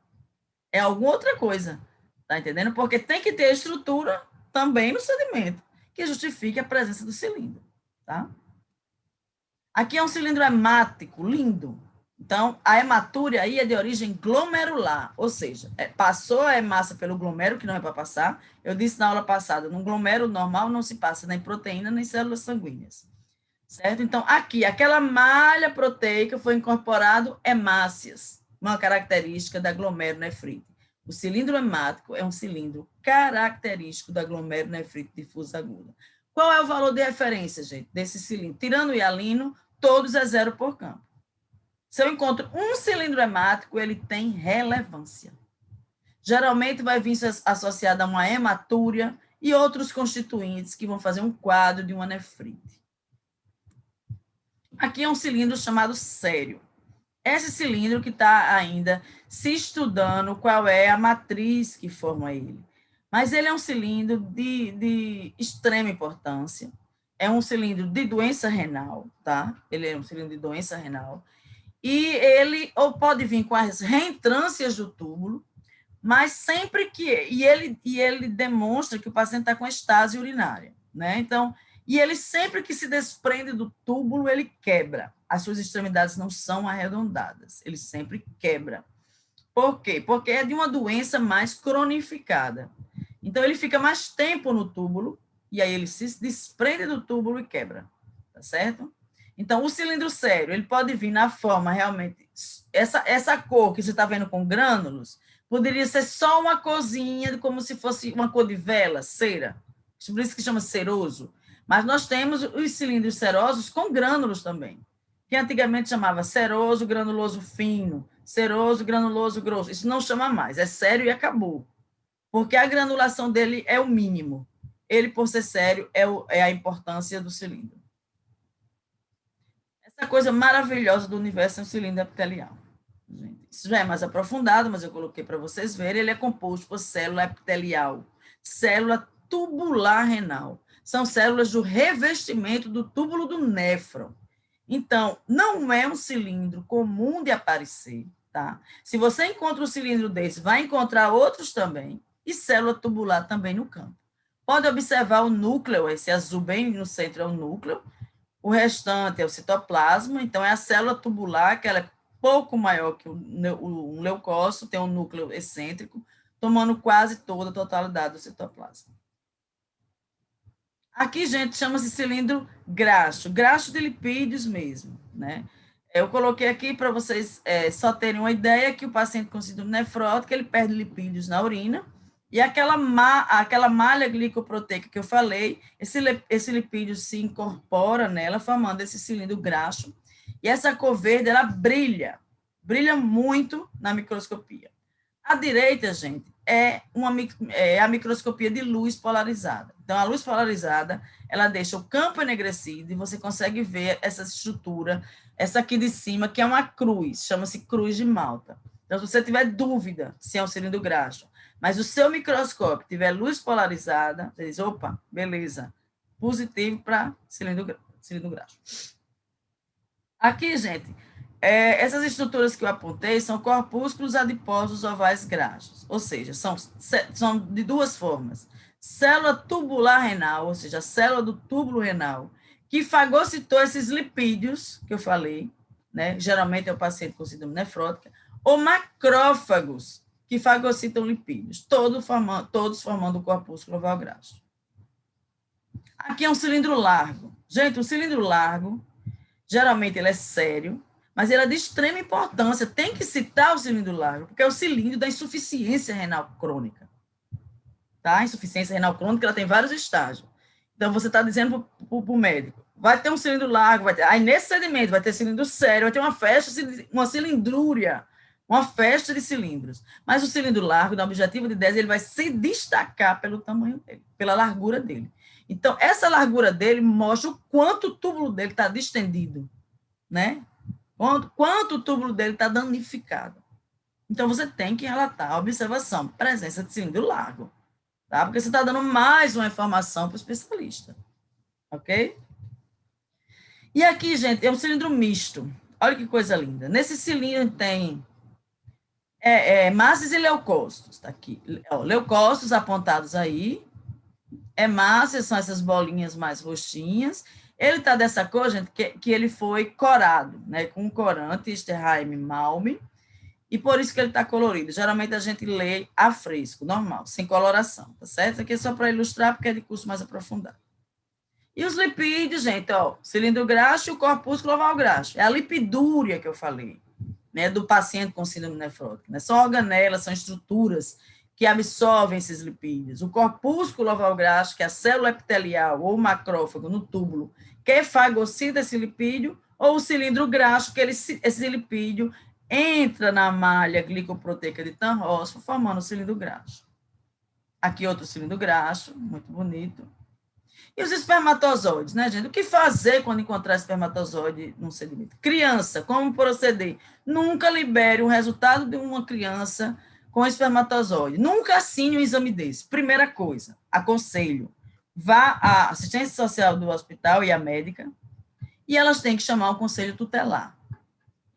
É alguma outra coisa. Tá entendendo? Porque tem que ter estrutura também no sedimento, que justifique a presença do cilindro. Tá? Aqui é um cilindro hemático, lindo. Então, a hematúria aí é de origem glomerular, ou seja, passou a hemácia pelo glomérulo, que não é para passar. Eu disse na aula passada, num glomérulo normal não se passa nem proteína, nem células sanguíneas. Certo? Então, aqui, aquela malha proteica foi incorporado hemácias, uma característica da glomerulonefrite. O cilindro hemático é um cilindro característico da glomerulonefrite difusa aguda. Qual é o valor de referência, gente, desse cilindro? Tirando o hialino, todos é 0 por campo. Se eu encontro um cilindro hemático, ele tem relevância. Geralmente vai vir associado a uma hematúria e outros constituintes que vão fazer um quadro de uma nefrite. Aqui é um cilindro chamado sério. Esse cilindro que está ainda se estudando qual é a matriz que forma ele. Mas ele é um cilindro de extrema importância. É um cilindro de doença renal, tá? Ele é um cilindro de doença renal. E ele ou pode vir com as reentrâncias do túbulo, mas sempre que... E ele demonstra que o paciente está com estase urinária, né? Então, e ele sempre que se desprende do túbulo, ele quebra. As suas extremidades não são arredondadas, ele sempre quebra. Por quê? Porque é de uma doença mais cronificada. Então, ele fica mais tempo no túbulo, e aí ele se desprende do túbulo e quebra, tá certo? Então, o cilindro sério, ele pode vir na forma realmente... Essa cor que você está vendo com grânulos, poderia ser só uma corzinha, como se fosse uma cor de vela, cera. Por isso que chama ceroso. Mas nós temos os cilindros serosos com grânulos também, que antigamente chamava seroso, granuloso fino, seroso, granuloso grosso. Isso não chama mais, é sério e acabou. Porque a granulação dele é o mínimo. Ele, por ser sério, é a importância do cilindro. Essa coisa maravilhosa do universo é um cilindro epitelial. Gente, isso já é mais aprofundado, mas eu coloquei para vocês verem. Ele é composto por célula epitelial, célula tubular renal. São células do revestimento do túbulo do néfron. Então, não é um cilindro comum de aparecer, tá? Se você encontra um cilindro desse, vai encontrar outros também, e célula tubular também no campo. Pode observar o núcleo, esse azul bem no centro é o núcleo, o restante é o citoplasma, então é a célula tubular, que ela é pouco maior que um leucócito, tem um núcleo excêntrico, tomando quase toda a totalidade do citoplasma. Aqui, gente, chama-se cilindro graxo de lipídios mesmo, né? Eu coloquei aqui para vocês só terem uma ideia que o paciente com síndrome nefrótica, ele perde lipídios na urina, e aquela malha glicoproteica que eu falei, esse lipídio se incorpora nela, formando esse cilindro graxo, e essa cor verde, ela brilha muito na microscopia. À direita, gente, é a microscopia de luz polarizada. Então, a luz polarizada, ela deixa o campo enegrecido e você consegue ver essa estrutura, essa aqui de cima, que é uma cruz, chama-se cruz de Malta. Então, se você tiver dúvida se é um cilindro graxo, mas o seu microscópio tiver luz polarizada, você diz, opa, beleza, positivo para cilindro graxo. Aqui, gente, essas estruturas que eu apontei são corpúsculos adiposos ovais graxos, ou seja, são de duas formas. Célula tubular renal, ou seja, a célula do túbulo renal, que fagocitou esses lipídios que eu falei, né? Geralmente é o paciente com síndrome nefrótica, ou macrófagos, que fagocitam lipídios, todos formando o corpúsculo oval graxo. Aqui é um cilindro largo. Gente, um cilindro largo, geralmente ele é sério, mas ele é de extrema importância. Tem que citar o cilindro largo, porque é o cilindro da insuficiência renal crônica. Tá? A insuficiência renal crônica, ela tem vários estágios. Então, você está dizendo para o médico, vai ter um cilindro largo, aí nesse sedimento vai ter cilindro sério, vai ter uma festa, uma cilindrúria, uma festa de cilindros. Mas o cilindro largo, no objetivo de 10, ele vai se destacar pelo tamanho dele, pela largura dele. Então, essa largura dele mostra o quanto o túbulo dele está distendido, né? Quanto o túbulo dele está danificado. Então, você tem que relatar a observação, presença de cilindro largo, tá? Porque você está dando mais uma informação para o especialista, ok? E aqui, gente, é um cilindro misto. Olha que coisa linda. Nesse cilindro tem hemácias e leucócitos, tá aqui. Ó, leucócitos apontados aí. Hemácias são essas bolinhas mais roxinhas. Ele está dessa cor, gente, que ele foi corado, né, com um corante Sterheim Malme, e por isso que ele está colorido. Geralmente a gente lê a fresco, normal, sem coloração, tá certo? Aqui é só para ilustrar, porque é de curso mais aprofundado. E os lipídios, gente, ó, cilindro graxo e o corpúsculo oval graxo. É a lipidúria que eu falei, né, do paciente com síndrome nefrótica. Né? São organelas, são estruturas que absorvem esses lipídios. O corpúsculo oval graxo, que é a célula epitelial ou macrófago no túbulo, que fagocita esse lipídio, ou o cilindro graxo, que esse lipídio entra na malha glicoproteica de Tan-Hoffmann, formando o cilindro graxo. Aqui outro cilindro graxo, muito bonito. E os espermatozoides, né, gente? O que fazer quando encontrar espermatozoide num sedimento? Criança, como proceder? Nunca libere o resultado de uma criança com espermatozoide. Nunca assine um exame desse. Primeira coisa, aconselho, vá à assistência social do hospital e à médica, e elas têm que chamar o conselho tutelar,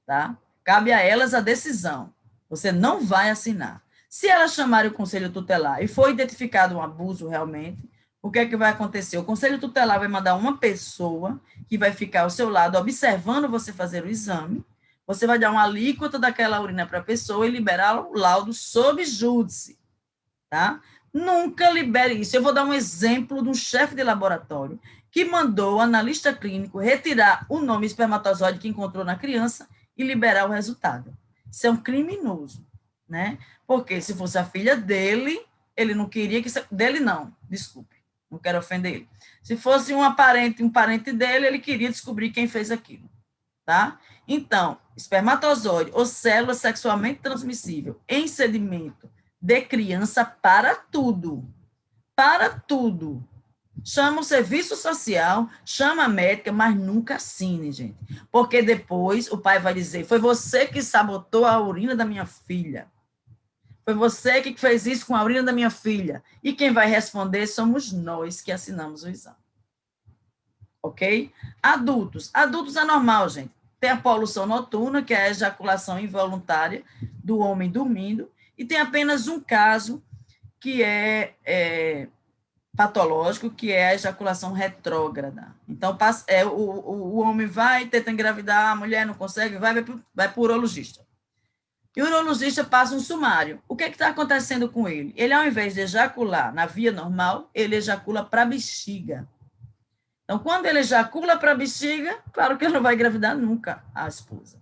tá? Cabe a elas a decisão. Você não vai assinar. Se elas chamarem o conselho tutelar e for identificado um abuso realmente, o que é que vai acontecer? O conselho tutelar vai mandar uma pessoa que vai ficar ao seu lado observando você fazer o exame. Você vai dar uma alíquota daquela urina para a pessoa e liberar o laudo sob júdice, tá? Nunca libere isso. Eu vou dar um exemplo de um chefe de laboratório que mandou o analista clínico retirar o nome espermatozoide que encontrou na criança e liberar o resultado. Isso é um criminoso, né? Porque se fosse a filha dele, ele não queria que... Dele não, desculpe. Não quero ofender ele. Se fosse um parente dele, ele queria descobrir quem fez aquilo, tá? Então, espermatozoide ou célula sexualmente transmissível em sedimento de criança para tudo. Para tudo. Chama o serviço social, chama a médica, mas nunca assine, gente. Porque depois o pai vai dizer, foi você que sabotou a urina da minha filha. Foi você que fez isso com a urina da minha filha. E quem vai responder somos nós que assinamos o exame. Ok? Adultos. Adultos é normal, gente. Tem a poluição noturna, que é a ejaculação involuntária do homem dormindo, e tem apenas um caso que é patológico, que é a ejaculação retrógrada. Então, o homem vai, tenta engravidar, a mulher não consegue, vai para o urologista. E o urologista passa um sumário. O que está acontecendo com ele? Ele, ao invés de ejacular na via normal, ele ejacula para a bexiga. Então, quando ele ejacula para a bexiga, claro que ele não vai engravidar nunca a esposa.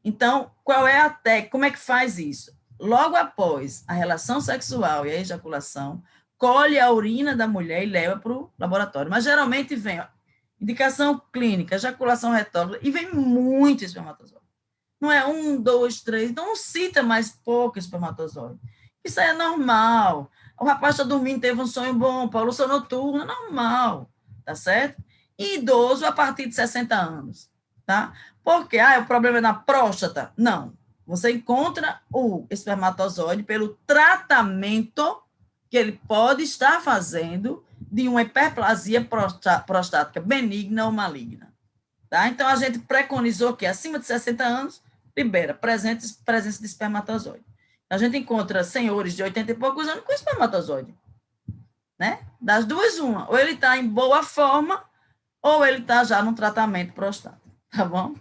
Então, qual é a técnica? Como é que faz isso? Logo após a relação sexual e a ejaculação, colhe a urina da mulher e leva para o laboratório. Mas, geralmente, vem indicação clínica, ejaculação retrógrada, e vem muito espermatozoide. Não é 1, 2, 3, não cita mais pouco espermatozoide. Isso aí é normal. O rapaz está dormindo, teve um sonho bom, poluição noturna, normal, tá certo? E idoso a partir de 60 anos, tá? Porque, o problema é na próstata? Não. Você encontra o espermatozoide pelo tratamento que ele pode estar fazendo de uma hiperplasia prostática benigna ou maligna. Tá? Então, a gente preconizou que acima de 60 anos, libera presença de espermatozoide. A gente encontra senhores de 80 e poucos anos com espermatozoide. Né? Das duas, uma. Ou ele está em boa forma, ou ele está já no tratamento prostático. Tá bom?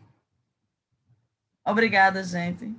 Obrigada, gente.